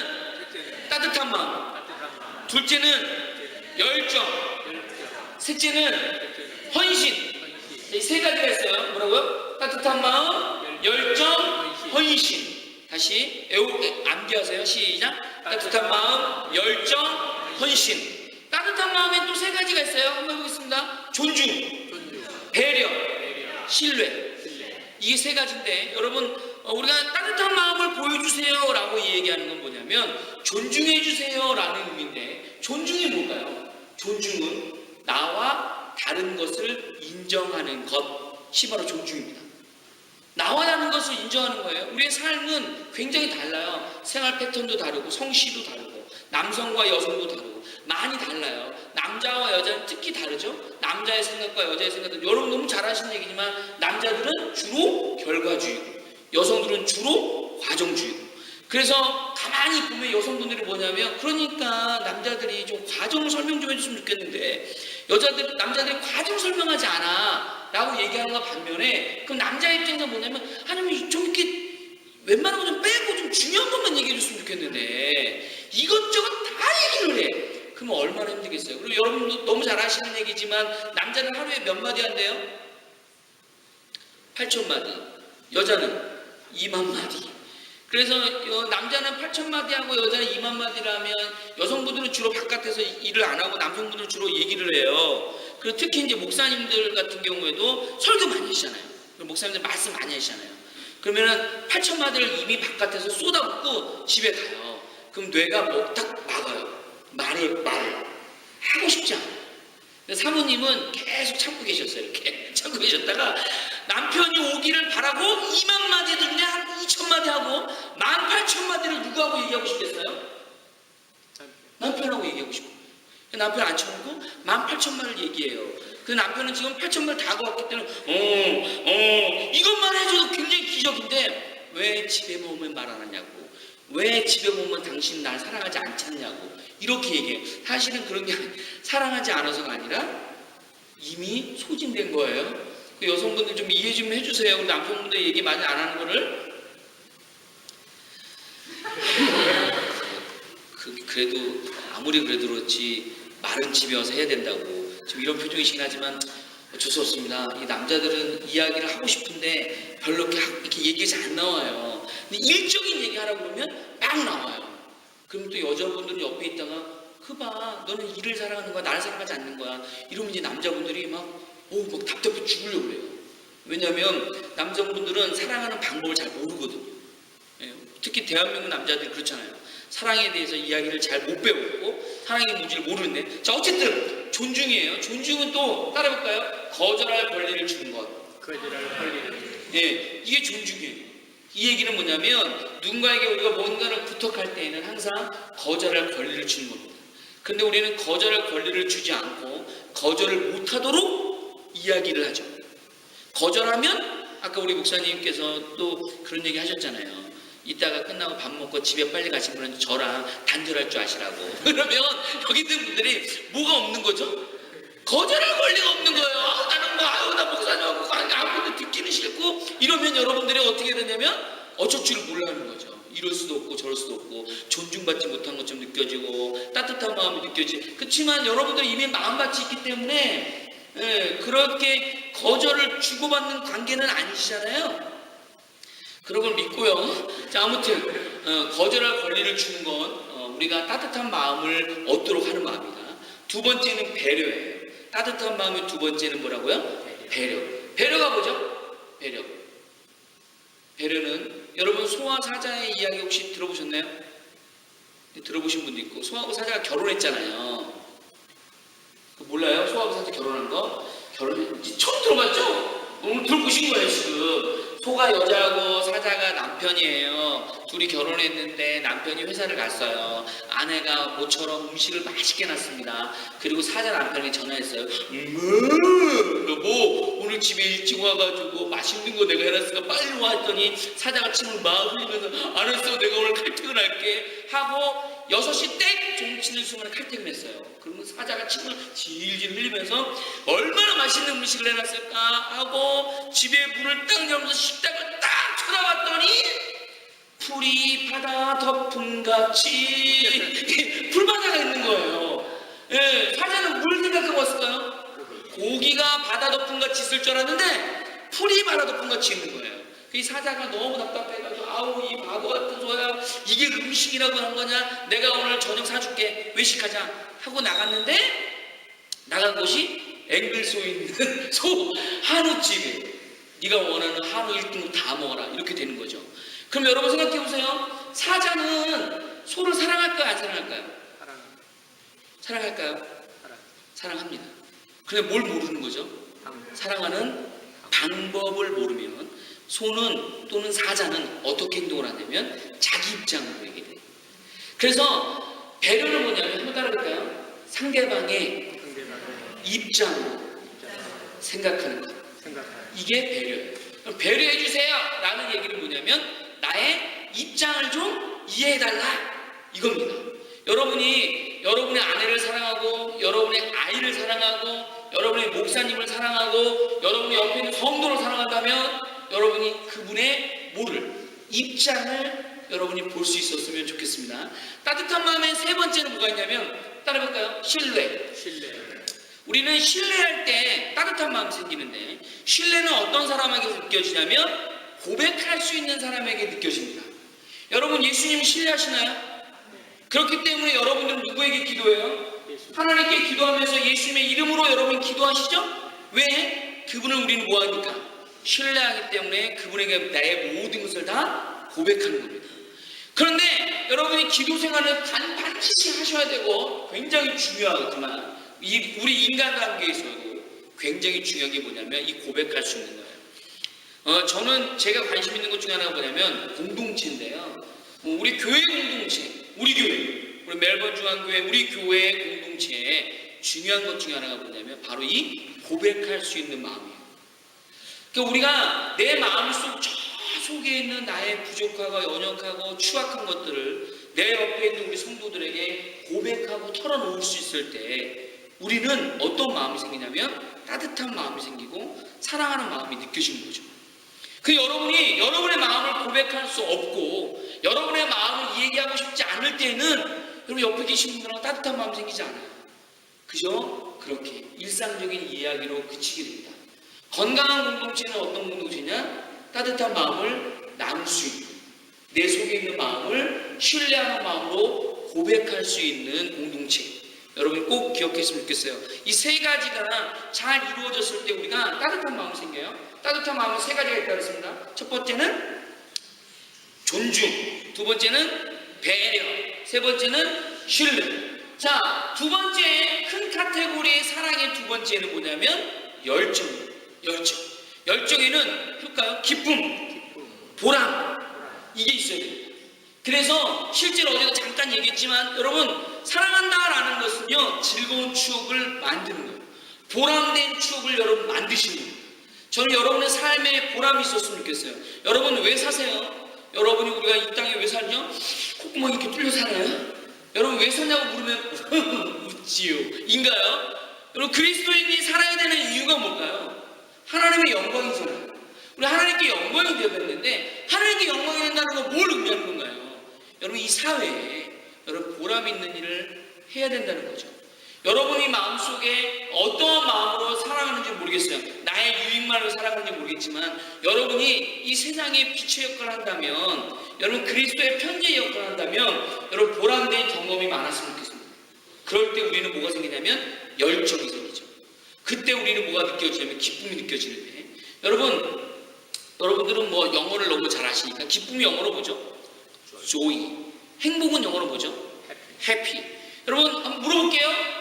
따뜻한 마음, 둘째는 열정, 셋째는 헌신. 이 3가지가 있어요. 뭐라고요? 따뜻한 마음, 열정, 헌신. 다시 암기하세요. 시작. 따뜻한 마음, 열정, 헌신. 따뜻한 마음엔 또 3가지가 있어요. 한번 해보겠습니다. 존중, 배려, 신뢰. 이게 3가지인데 여러분, 우리가 따뜻한 마음을 보여주세요 라고 얘기하는 건 뭐냐면 존중해 주세요 라는 의미인데, 존중이 뭔가요? 존중은 나와 다른 것을 인정하는 것이 바로 존중입니다. 나와 다른 것을 인정하는 거예요. 우리의 삶은 굉장히 달라요. 생활 패턴도 다르고 성씨도 다르고 남성과 여성도 다르고 많이 달라요. 남자와 여자는 특히 다르죠. 남자의 생각과 여자의 생각은 여러분 너무 잘 아시는 얘기지만 남자들은 주로 결과주의고 여성들은 주로 과정주의고. 그래서 가만히 보면 여성분들이 뭐냐면, 그러니까 남자들이 좀 과정을 설명 좀 해줬으면 좋겠는데 남자들이 과정 설명하지 않아 라고 얘기하는 거 반면에, 그럼 남자 입장에서 뭐냐면, 아니면 좀 이렇게 웬만한 거 좀 빼고 좀 중요한 것만 얘기해 줬으면 좋겠는데 이것저것 다 얘기를 해. 그러면 얼마나 힘들겠어요. 그리고 여러분도 너무 잘 아시는 얘기지만 남자는 하루에 몇 마디 한대요? 8,000마디. 여자는 2만 마디. 그래서 남자는 8,000마디 하고 여자는 2만 마디라면 여성분들은 주로 바깥에서 일을 안 하고 남성분들은 주로 얘기를 해요. 그리고 특히 이제 목사님들 같은 경우에도 설교 많이 하시잖아요. 목사님들 말씀 많이 하시잖아요. 그러면은 8,000마디를 이미 바깥에서 쏟아붓고 집에 가요. 그럼 뇌가 딱 막아요. 말을 하고 싶지 않아요. 사모님은 계속 참고 계셨어요. 이렇게 참고 계셨다가 남편이 오기를 바라고 2만 마디 중에 한 2,000마디 하고 18,000마디를 누구하고 얘기하고 싶겠어요? 남편하고 얘기하고 싶고. 남편 안 참고 18,000마디를 얘기해요. 그 남편은 지금 8,000마디 다 하고 왔기 때문에 이것만 해줘도 굉장히 기적인데 왜 집에 오면 말 안 하냐고, 왜 집에 오면 당신 날 사랑하지 않잖냐고 이렇게 얘기해요. 사실은 그런 게 사랑하지 않아서가 아니라 이미 소진된 거예요. 그 여성분들 좀 이해 좀 해주세요. 우리 남편분들 얘기 많이 안 하는 거를. 그래도 아무리 그래도 그렇지 말은 집에 와서 해야 된다고 지금 이런 표정이시긴 하지만 어쩔 수 없습니다. 이 남자들은 이야기를 하고 싶은데 별로 이렇게 얘기가 잘 안 나와요. 근데 일적인 얘기 하라고 그러면 막 나와요. 그럼 또 여자분들은 옆에 있다가 그봐 너는 이를 사랑하는 거야, 나를 사랑하지 않는 거야 이러면 이제 남자분들이 막 답답해 죽으려고 그래요. 왜냐하면 남성분들은 사랑하는 방법을 잘 모르거든요. 특히 대한민국 남자들이 그렇잖아요. 사랑에 대해서 이야기를 잘 못 배웠고 하나님의 문제를 모르는데. 자, 어쨌든 존중이에요. 존중은 또 따라해볼까요? 거절할 권리를 주는 것. 거절할 권리를. 예, 이게 존중이에요. 이 얘기는 뭐냐면 누군가에게 우리가 뭔가를 부탁할 때에는 항상 거절할 권리를 주는 겁니다. 그런데 우리는 거절할 권리를 주지 않고 거절을 못하도록 이야기를 하죠. 거절하면 아까 우리 목사님께서 또 그런 얘기 하셨잖아요. 이따가 끝나고 밥 먹고 집에 빨리 가신 분은 저랑 단절할 줄 아시라고. 그러면 여기 있는 분들이 뭐가 없는 거죠? 거절할 권리가 없는 거예요. 나는 뭐 아유 나 목사님하고 아무것도 듣기는 싫고 이러면 여러분들이 어떻게 되냐면 어쩔 줄 몰라하는 거죠. 이럴 수도 없고 저럴 수도 없고 존중받지 못한 것처럼 느껴지고 따뜻한 마음이 느껴지고. 그렇지만 여러분들 이미 마음밭이 있기 때문에 그렇게 거절을 주고받는 관계는 아니시잖아요. 그런 걸 믿고요. 자, 아무튼 거절할 권리를 주는 건 우리가 따뜻한 마음을 얻도록 하는 마음이다. 두 번째는 배려예요. 따뜻한 마음의 두 번째는 뭐라고요? 배려. 배려가 뭐죠? 배려. 배려는 여러분 소와 사자의 이야기 혹시 들어보셨나요? 들어보신 분도 있고. 소하고 사자가 결혼했잖아요. 몰라요? 소하고 사자 결혼한 거? 처음 들어봤죠? 오늘 들어보신 거예요 지금. 소가 여자고 사자가 남편이에요. 둘이 결혼했는데 남편이 회사를 갔어요. 아내가 모처럼 음식을 맛있게 놨습니다. 그리고 사자 남편이 전화했어요. 여보 오늘 집에 일찍 와가지고 맛있는 거 내가 해놨으니까 빨리 와 했더니 사자가 침을 막 흘리면서 알았어 내가 오늘 칼퇴근할게 하고 6시 땡 종치는 순간에 칼퇴근했어요. 그러면 사자가 침을 질질 흘리면서 얼마나 맛있는 음식을 해놨을까 하고 집에 문을 딱 열면서 식탁을 딱 쳐다봤더니 풀이 바다 덮음같이 풀바다가 있는 거예요. 예, 사자는 뭘 생각하고 왔을까요? 고기가 바다 덮음같이 있을 줄 알았는데 풀이 바다 덮음같이 있는 거예요. 이 사자가 너무 답답해가지고 아우 이 바보 같은 소야 이게 음식이라고 한 거냐 내가 오늘 저녁 사줄게 외식하자 하고 나간 곳이 앵글소 있는 소 한우집에 네가 원하는 한우 1등급 다 먹어라 이렇게 되는 거죠. 그럼 여러분 생각해 보세요. 사자는 소를 사랑할까요 안 사랑할까요? 사랑할까요? 사랑합니다. 그런데 뭘 모르는 거죠? 사랑하는 방법을 모르면 소는 또는 사자는 어떻게 행동을 하냐면 자기 입장으로 얘기해요. 그래서 배려는 뭐냐면 한번 따라볼까요? 상대방의 입장으로 생각하는 것. 이게 배려예요. 그럼 배려해 주세요 라는 얘기는 뭐냐면 나의 입장을 좀 이해해달라 이겁니다. 여러분이 여러분의 아내를 사랑하고 여러분의 아이를 사랑하고 여러분의 목사님을 사랑하고 여러분이 옆에 있는 성도를 사랑한다면 여러분이 그분의 입장을 여러분이 볼 수 있었으면 좋겠습니다. 따뜻한 마음의 세 번째는 뭐가 있냐면 따라해볼까요? 신뢰. 우리는 신뢰할 때 따뜻한 마음이 생기는데 신뢰는 어떤 사람에게 느껴지냐면 고백할 수 있는 사람에게 느껴집니다. 여러분 예수님 신뢰하시나요? 그렇기 때문에 여러분들은 누구에게 기도해요? 하나님께 기도하면서 예수님의 이름으로 여러분 기도하시죠? 왜? 그분을 우리는 뭐하니까? 신뢰하기 때문에 그분에게 나의 모든 것을 다 고백하는 겁니다. 그런데 여러분이 기도 생활을 반드시 하셔야 되고 굉장히 중요하지만 우리 인간관계에서도 굉장히 중요한 게 뭐냐면 이 고백할 수 있는 거예요. 저는 제가 관심 있는 것 중에 하나가 뭐냐면 공동체인데요. 우리 교회 공동체, 우리 멜번 중앙교회 우리 교회 공동체에 중요한 것 중에 하나가 뭐냐면 바로 이 고백할 수 있는 마음이에요. 그러니까 우리가 내 마음속 저 속에 있는 나의 부족하고 연약하고 추악한 것들을 내 옆에 있는 우리 성도들에게 고백하고 털어놓을 수 있을 때 우리는 어떤 마음이 생기냐면 따뜻한 마음이 생기고 사랑하는 마음이 느껴지는 거죠. 그 여러분이 여러분의 마음을 고백할 수 없고 여러분의 마음을 얘기하고 싶지 않을 때는 여러분 옆에 계신 분들하고 따뜻한 마음이 생기지 않아요. 그죠? 그렇게 일상적인 이야기로 그치게 됩니다. 건강한 공동체는 어떤 공동체냐? 따뜻한 마음을 나눌 수 있는 내 속에 있는 마음을 신뢰하는 마음으로 고백할 수 있는 공동체. 여러분 꼭 기억했으면 좋겠어요. 이 세 가지가 잘 이루어졌을 때 우리가 따뜻한 마음이 생겨요. 따뜻한 마음은 세 가지가 있다고 했습니다. 첫 번째는 존중, 두 번째는 배려, 세 번째는 신뢰. 자, 두 번째 큰 카테고리의 사랑의 두 번째는 뭐냐면 열정이에요. 열정에는 볼까요? 기쁨, 보람, 이게 있어야 됩니다. 그래서 실제로 어제도 잠깐 얘기했지만 여러분, 사랑한다라는 것은요 즐거운 추억을 만드는 거예요. 보람된 추억을 여러분 만드시는 거예요. 저는 여러분의 삶에 보람이 있었으면 좋겠어요. 여러분 왜 사세요? 여러분이 우리가 이 땅에 왜 살죠? 콧구멍이 이렇게 뚫려 살아요? 여러분 왜 사냐고 물으면 웃지요. 인가요? 여러분 그리스도인이 살아야 되는 이유가 뭘까요? 하나님의 영광이잖아요. 우리 하나님께 영광이 되었는데 하나님께 영광이 된다는 건 뭘 의미하는 건가요? 여러분 이 사회에 여러분 보람 있는 일을 해야 된다는 거죠. 여러분이 마음속에 어떠한 마음으로 살아가는지 모르겠어요. 나의 유익만으로 살아가는지 모르겠지만 여러분이 이 세상에 빛의 역할을 한다면, 여러분 그리스도의 편지의 역할을 한다면 여러분 보람된 경험이 많았으면 좋겠습니다. 그럴 때 우리는 뭐가 생기냐면 열정이 생기죠. 그때 우리는 뭐가 느껴지냐면 기쁨이 느껴지는데, 여러분들은 뭐 영어를 너무 잘 아시니까 기쁨이 영어로 뭐죠? joy. 행복은 영어로 뭐죠? happy. 여러분 한번 물어볼게요.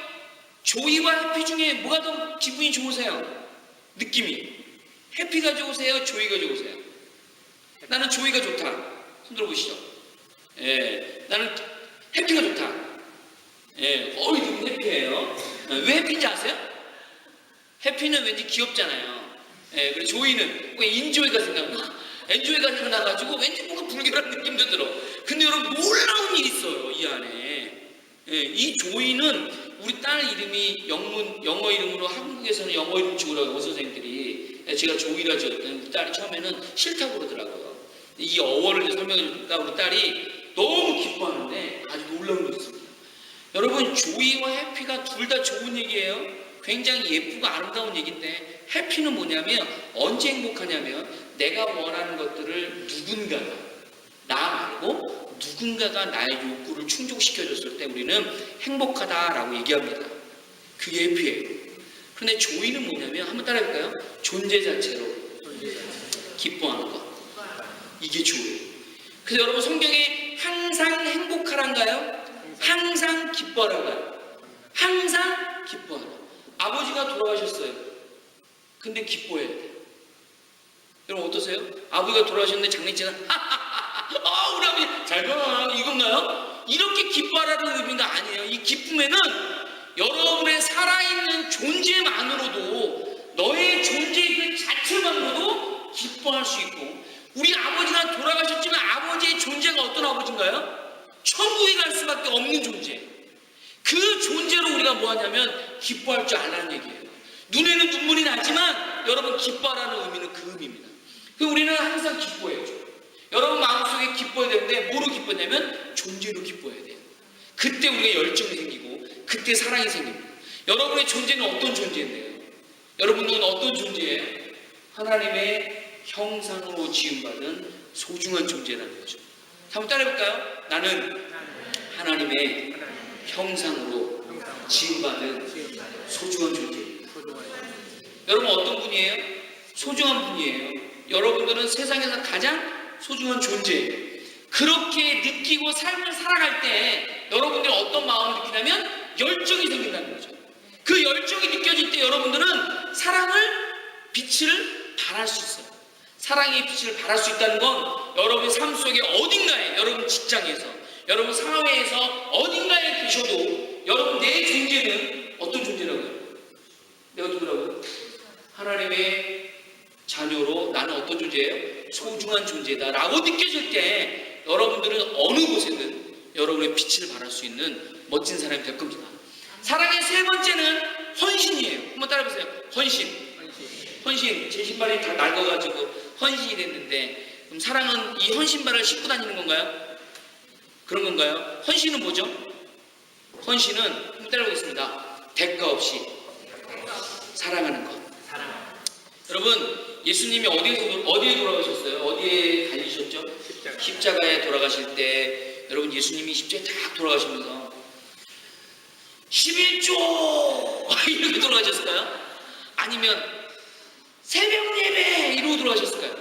조이와 해피 중에 뭐가 더 기분이 좋으세요? 느낌이 해피가 좋으세요? 조이가 좋으세요? 나는 조이가 좋다. 손 들어보시죠. 예, 나는 해피가 좋다. 예, 이분 해피해요. 왜 해피인지 아세요? 해피는 왠지 귀엽잖아요. 예, 그리고 조이는 인조이가 생각나. 엔조이가 생각나가지고 왠지 뭔가 불길한 느낌도 들어. 근데 여러분 놀라운 일이 있어요 이 안에. 예, 이 조이는 우리 딸 이름이 영어 이름으로 한국에서는 영어 이름 지으라고 의사 선생님들이 제가 조이라 지었더니 우리 딸이 처음에는 싫다고 그러더라고요. 이 어원을 설명해주니까 우리 딸이 너무 기뻐하는데 아주 놀라운 게 있습니다. 여러분 조이와 해피가 둘 다 좋은 얘기예요. 굉장히 예쁘고 아름다운 얘기인데 해피는 뭐냐면 언제 행복하냐면 내가 원하는 것들을 누군가가 나 말고 누군가가 나의 욕구를 충족시켜줬을 때 우리는 행복하다라고 얘기합니다. 그게 해피예요. 그런데 조이는 뭐냐면 한번 따라해볼까요? 존재 자체로 기뻐하는 것. 이게 조이예요. 그래서 여러분 성경에 항상 행복하란가요? 항상 기뻐하란가요? 항상 기뻐하라. 아버지가 돌아가셨어요. 근데 기뻐해야 돼요. 여러분 어떠세요? 아버지가 돌아가셨는데 장례치는 우리 아버지 잘 가 이건가요? 이렇게 기뻐하라는 의미가 아니에요. 이 기쁨에는 여러분의 살아있는 존재만으로도 너의 존재 그 자체만으로도 기뻐할 수 있고, 우리 아버지가 돌아가셨지만 아버지의 존재가 어떤 아버지인가요? 천국에 갈 수밖에 없는 존재. 그 존재로 우리가 뭐하냐면 기뻐할 줄 알라는 얘기예요. 눈에는 눈물이 나지만 여러분 기뻐하라는 의미는 그 의미입니다. 그럼 우리는 항상 기뻐해야죠. 여러분 마음속에 기뻐야 되는데 뭐로 기뻐냐면 존재로 기뻐해야 돼요. 그때 우리가 열정이 생기고 그때 사랑이 생깁니다. 여러분의 존재는 어떤 존재인데요? 여러분은 어떤 존재예요? 하나님의 형상으로 지음받은 소중한 존재라는 거죠. 한번 따라해볼까요? 나는 하나님의 형상으로 지음받은 소중한 존재입니다. 여러분 어떤 분이에요? 소중한 분이에요. 여러분들은 세상에서 가장 소중한 존재예요. 그렇게 느끼고 삶을 살아갈 때 여러분들이 어떤 마음을 느끼냐면 열정이 생긴다는 거죠. 그 열정이 느껴질 때 여러분들은 사랑을, 빛을 발할 수 있어요. 사랑의 빛을 발할 수 있다는 건 여러분의 삶 속에 어딘가에, 여러분 직장에서, 여러분 사회에서 어딘가에 계셔도 여러분 내 존재는 어떤 존재라고요? 내가 누구라고요? 하나님의 자녀로 나는 어떤 존재예요? 소중한 존재다 라고 느껴질 때 여러분들은 어느 곳에든 여러분의 빛을 발할 수 있는 멋진 사람이 될 겁니다. 사랑의 세 번째는 헌신이에요. 한번 따라해보세요. 헌신. 제 신발이 다 낡아가지고 헌신이 됐는데, 그럼 사랑은 이 헌신발을 신고 다니는 건가요? 그런 건가요? 헌신은 뭐죠? 헌신은 한번 따라해보겠습니다. 대가 없이 사랑하는 것. 여러분 예수님이 어디에 돌아가셨어요? 어디에 달리셨죠? 십자가에 돌아가실 때 여러분 예수님이 십자가에 딱 돌아가시면서 11조 이렇게 돌아가셨을까요? 아니면 새벽 예배 이러고 돌아가셨을까요?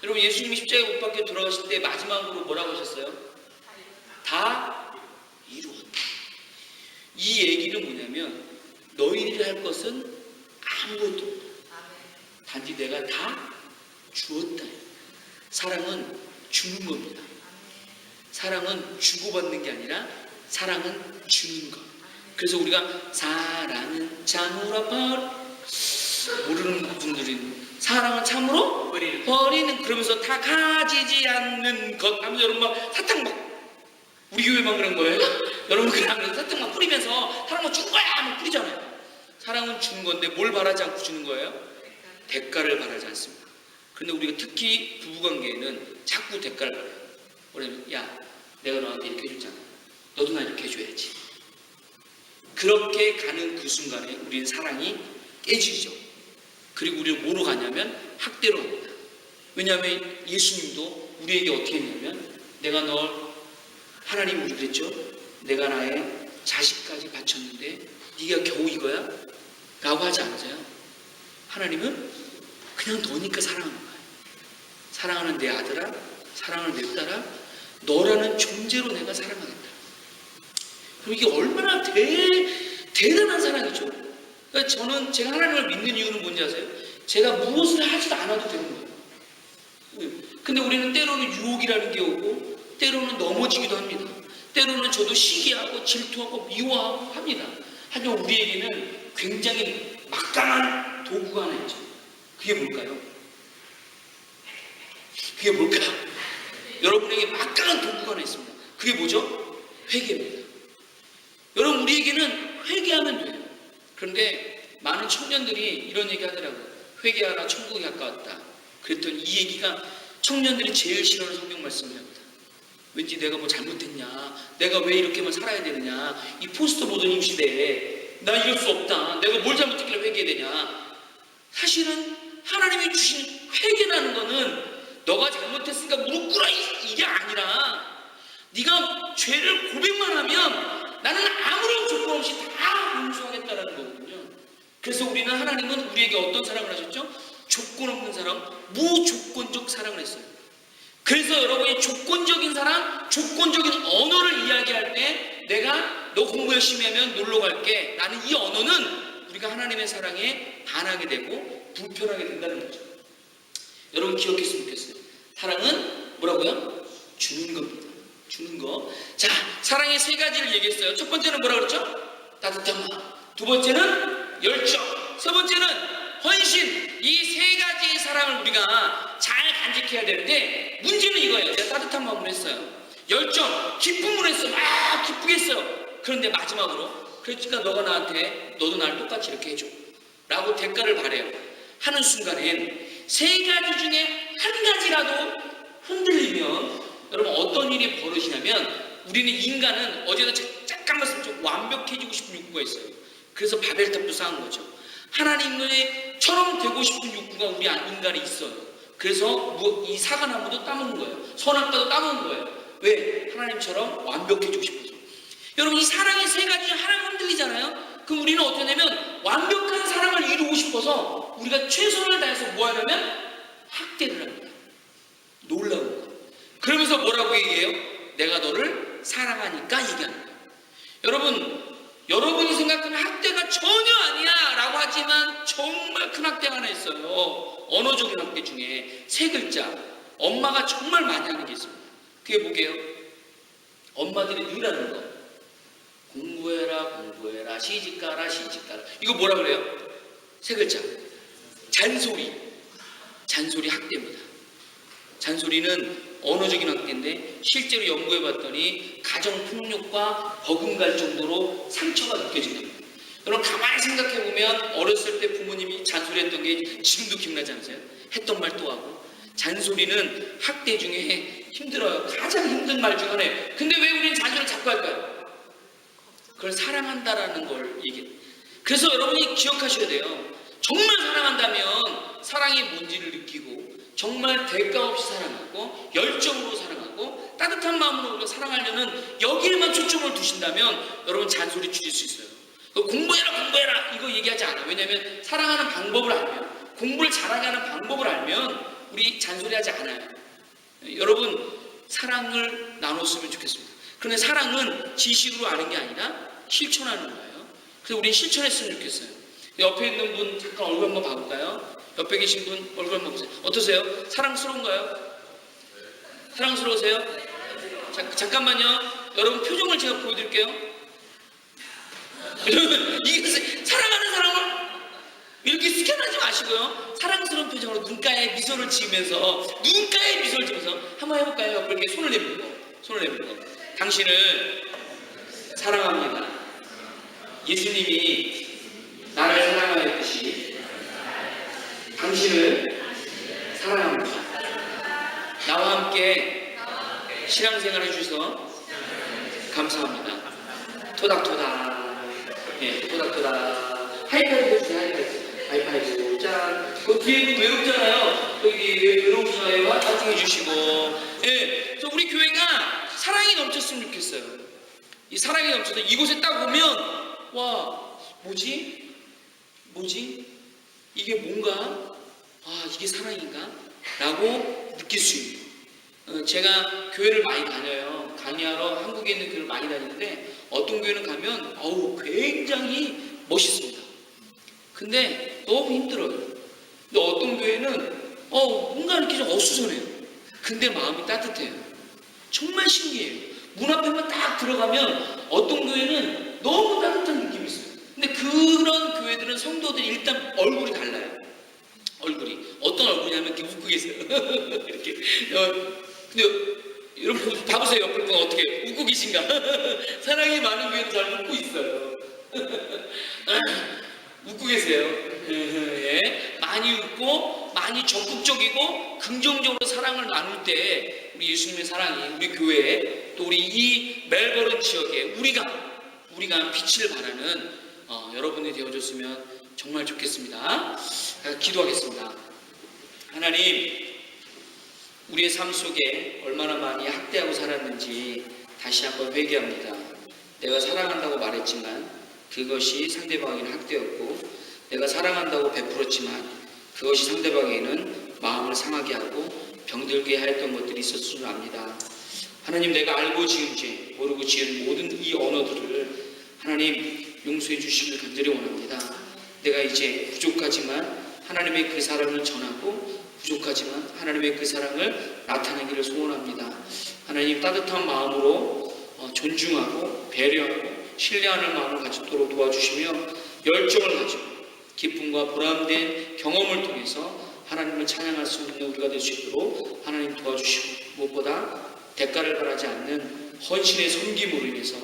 여러분 예수님이 십자가에 못 박혀 돌아가실 때 마지막으로 뭐라고 하셨어요? 다 이루었다. 이 얘기는 뭐냐면 너희들이 할 것은 아무것도 없다. 단지 내가 다 주었다. 사랑은 주는 겁니다. 사랑은 주고받는 게 아니라 사랑은 주는 것. 그래서 우리가 사랑은 참으로 모르는 분들은 사랑은 참으로 버리는 그러면서 다 가지지 않는 것 하면서 여러분 막 사탕 막 우리 교회만 그런 거예요? 여러분 그냥 사탕 막 뿌리면서 사랑은 준 거야 막 뿌리잖아요. 사랑은 주는 건데 뭘 바라지 않고 주는 거예요? 대가를 바라지 않습니다. 그런데 우리가 특히 부부관계에는 자꾸 대가를 바라요. 뭐냐면 야 내가 너한테 이렇게 해줬잖아. 너도 나 이렇게 해줘야지. 그렇게 가는 그 순간에 우리는 사랑이 깨지죠. 그리고 우리는 뭐로 가냐면 학대로 갑니다. 왜냐하면 예수님도 우리에게 어떻게 했냐면 내가 널 하나님 우리 그랬죠. 내가 나의 자식까지 바쳤는데 네가 겨우 이거야? 라고 하지 않으세요? 하나님은 그냥 너니까 사랑하는 거야. 사랑하는 내 아들아, 사랑하는 내 딸아, 너라는 존재로 내가 사랑하겠다. 그럼 이게 얼마나 대단한 사랑이죠. 그러니까 저는 제가 하나님을 믿는 이유는 뭔지 아세요? 제가 무엇을 하지도 않아도 되는 거예요. 근데 우리는 때로는 유혹이라는 게 오고 때로는 넘어지기도 합니다. 때로는 저도 시기하고 질투하고 미워하고 합니다. 하지만 우리에게는 굉장히 막강한 도구가 하나 있죠. 그게 뭘까요? 그게 뭘까요? 여러분에게 막강한 도구가 하나 있습니다. 그게 뭐죠? 회개입니다. 여러분 우리에게는 회개하면 돼요. 그런데 많은 청년들이 이런 얘기 하더라고요. 회개하라 천국이 가까웠다. 그랬더니 이 얘기가 청년들이 제일 싫어하는 성경 말씀이랍니다. 왠지 내가 뭐 잘못했냐, 내가 왜 이렇게만 살아야 되느냐, 이 포스트 모더니즘 시대에 나 이럴 수 없다, 내가 뭘 잘못했길래 회개해야 되냐. 사실은 하나님이 주신 회개라는 거는 너가 잘못했으니까 무릎 꿇어 이게 아니라 네가 죄를 고백만 하면 나는 아무런 조건 없이 다 용서하겠다라는 거거든요. 그래서 우리는 하나님은 우리에게 어떤 사랑을 하셨죠? 조건 없는 사랑, 무조건적 사랑을 했어요. 그래서 여러분이 조건적인 사랑, 조건적인 언어를 이야기할 때 내가 너 공부 열심히 하면 놀러 갈게 라는 이 언어는 우리가 하나님의 사랑에 반하게 되고 불편하게 된다는 거죠. 여러분 기억했으면 좋겠어요. 사랑은 뭐라고요? 주는 겁니다. 주는 거. 자, 사랑의 세 가지를 얘기했어요. 첫 번째는 뭐라 그랬죠? 따뜻한 마음. 두 번째는 열정. 세 번째는 헌신. 이 세 가지의 사랑을 우리가 잘 간직해야 되는데 문제는 이거예요. 제가 따뜻한 마음으로 했어요. 열정, 기쁨으로 했어요. 막 기쁘게 했어요. 그런데 마지막으로 그러니까 너가 나한테 너도 나를 똑같이 이렇게 해줘 라고 대가를 바래요. 하는 순간엔 세 가지 중에 한 가지라도 흔들리면 여러분 어떤 일이 벌어지냐면 우리는 인간은 어제도 잠깐 말씀드렸죠. 완벽해지고 싶은 욕구가 있어요. 그래서 바벨탑도 쌓은 거죠. 하나님처럼 되고 싶은 욕구가 우리 인간에 있어요. 그래서 이 사과나무도 따먹는 거예요. 선악과도 따먹는 거예요. 왜? 하나님처럼 완벽해지고 싶어서. 여러분 이 사랑의 세 가지 하나가 흔들리잖아요. 그럼 우리는 어떻게 되냐면 완벽한 사랑을 이루고 싶어서 우리가 최선을 다해서 뭐 하냐면 학대를 합니다. 놀라운 거. 그러면서 뭐라고 얘기해요? 내가 너를 사랑하니까 얘기하는 거예요. 여러분이 생각하는 학대가 전혀 아니야 라고 하지만 정말 큰 학대가 하나 있어요. 언어적인 학대 중에 세 글자. 엄마가 정말 많이 하는 게 있습니다. 그게 뭐게요? 엄마들이 늘 하는 거. 공부해라 시집가라. 이거 뭐라 그래요? 세 글자. 잔소리 학대입니다. 잔소리는 언어적인 학대인데 실제로 연구해 봤더니 가정폭력과 버금갈 정도로 상처가 느껴진답니다. 여러분 가만히 생각해 보면 어렸을 때 부모님이 잔소리했던 게 지금도 기억나지 않으세요? 했던 말 또 하고. 잔소리는 학대 중에 힘들어요. 가장 힘든 말 중 하나예요. 근데 왜 우리는 잔소리를 자꾸 할까요? 그걸 사랑한다라는 걸 얘기해요. 그래서 여러분이 기억하셔야 돼요. 정말 사랑한다면 사랑이 뭔지를 느끼고 정말 대가 없이 사랑하고 열정으로 사랑하고 따뜻한 마음으로 우리가 사랑하려는 여기에만 초점을 두신다면 여러분 잔소리 줄일 수 있어요. 공부해라 이거 얘기하지 않아요. 왜냐하면 사랑하는 방법을 알면, 공부를 잘하게 하는 방법을 알면 우리 잔소리하지 않아요. 여러분 사랑을 나눴으면 좋겠습니다. 그런데 사랑은 지식으로 아는 게 아니라 실천하는 거예요. 그래서 우린 실천했으면 좋겠어요. 옆에 있는 분 잠깐 얼굴 한번 봐볼까요? 옆에 계신 분 얼굴 한번 보세요. 어떠세요? 사랑스러운가요? 사랑스러우세요? 잠깐만요. 여러분 표정을 제가 보여드릴게요. 이게 사랑하는 사람을 이렇게 스캔하지 마시고요. 사랑스러운 표정으로 눈가에 미소를 지으면서 한번 해볼까요? 옆에 이렇게 손을 내밀고 당신을 사랑합니다. 예수님이 나를 사랑하였듯이 당신을 사랑합니다. 나와 함께 신앙생활 해주셔서 감사합니다. 토닥토닥. 예, 토닥토닥. 하이파이브 해주세요. 하이파이브. 짠. 그 뒤에 외롭잖아요. 여기 외로우시나요? 같이 해주시고. 예. 그래서 우리 교회가 사랑이 넘쳤으면 좋겠어요. 이 사랑이 넘쳐서 이곳에 딱 오면, 와, 뭐지? 이게 뭔가? 아, 이게 사랑인가? 라고 느낄 수 있는. 제가 교회를 많이 다녀요. 강의하러 한국에 있는 교회를 많이 다니는데 어떤 교회는 가면 굉장히 멋있습니다. 근데 너무 힘들어요. 근데 어떤 교회는 뭔가 이렇게 좀 어수선해요. 근데 마음이 따뜻해요. 정말 신기해요. 문 앞에만 딱 들어가면 어떤 교회는 너무 따뜻한 느낌이 있어요. 근데 그런 교회들은 성도들이 일단 얼굴이 달라요. 얼굴이 어떤 얼굴이냐면 이렇게 웃고 계세요. 이렇게. 근데 여러분 봐보세요. 옆에 분 어떻게 웃고 계신가? 사랑이 많은 교회는 잘 웃고 있어요. 웃고 계세요. 예. 많이 웃고 많이 적극적이고 긍정적으로 사랑을 나눌 때 우리 예수님의 사랑이 우리 교회에 또 우리 이 멜버른 지역에 우리가 빛을 발하는 여러분이 되어줬으면 정말 좋겠습니다. 기도하겠습니다. 하나님, 우리의 삶 속에 얼마나 많이 학대하고 살았는지 다시 한번 회개합니다. 내가 사랑한다고 말했지만 그것이 상대방에게는 학대였고, 내가 사랑한다고 베풀었지만 그것이 상대방에게는 마음을 상하게 하고 병들게 하였던 것들이 있었을 줄 압니다. 하나님, 내가 알고 지은 죄, 모르고 지은 모든 이 언어들을 하나님 용서해 주시길 간절히 원합니다. 내가 이제 부족하지만 하나님의 그 사랑을 전하고 부족하지만 하나님의 그 사랑을 나타내기를 소원합니다. 하나님, 따뜻한 마음으로 존중하고 배려하고 신뢰하는 마음을 가지도록 도와주시며 열정을 가지고 기쁨과 보람된 경험을 통해서 하나님을 찬양할 수 있는 우리가 될 수 있도록 하나님 도와주시고, 무엇보다 대가를 바라지 않는 헌신의 섬김으로 인해서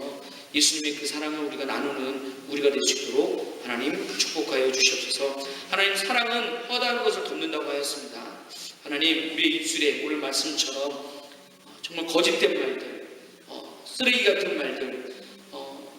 예수님의 그 사랑을 우리가 나누는 우리가 될 수 있도록 하나님 축복하여 주시옵소서. 하나님, 사랑은 허다한 것을 덮는다고 하였습니다. 하나님, 우리의 입술에 오늘 말씀처럼 정말 거짓된 말들, 쓰레기 같은 말들,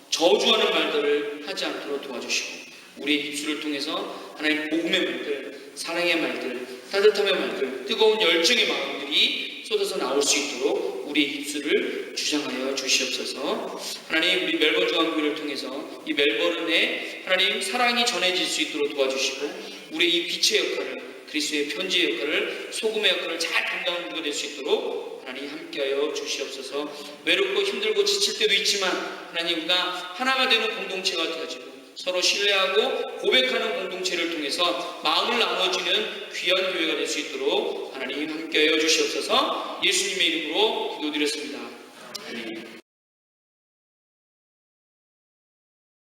저주하는 말들을 하지 않도록 도와주시고, 우리의 입술을 통해서 하나님 복음의 말들, 사랑의 말들, 따뜻함의 말들, 뜨거운 열정의 마음들이 쏟아서 나올 수 있도록 우리의 입술을 주장하여 주시옵소서. 하나님, 우리 멜버른 중앙교회를 통해서 이 멜버른에 하나님 사랑이 전해질 수 있도록 도와주시고, 우리의 이 빛의 역할을, 그리스도의 편지의 역할을, 소금의 역할을 잘 감당하는 우리가 될 수 있도록 하나님 함께하여 주시옵소서. 외롭고 힘들고 지칠 때도 있지만 하나님, 우리가 하나가 되는 공동체가 되어지고 서로 신뢰하고 고백하는 공동체를 통해서 마음을 나눠주는 귀한 교회가 될 수 있도록 하나님 함께하여 주시옵소서. 예수님의 이름으로 기도드렸습니다. 아멘.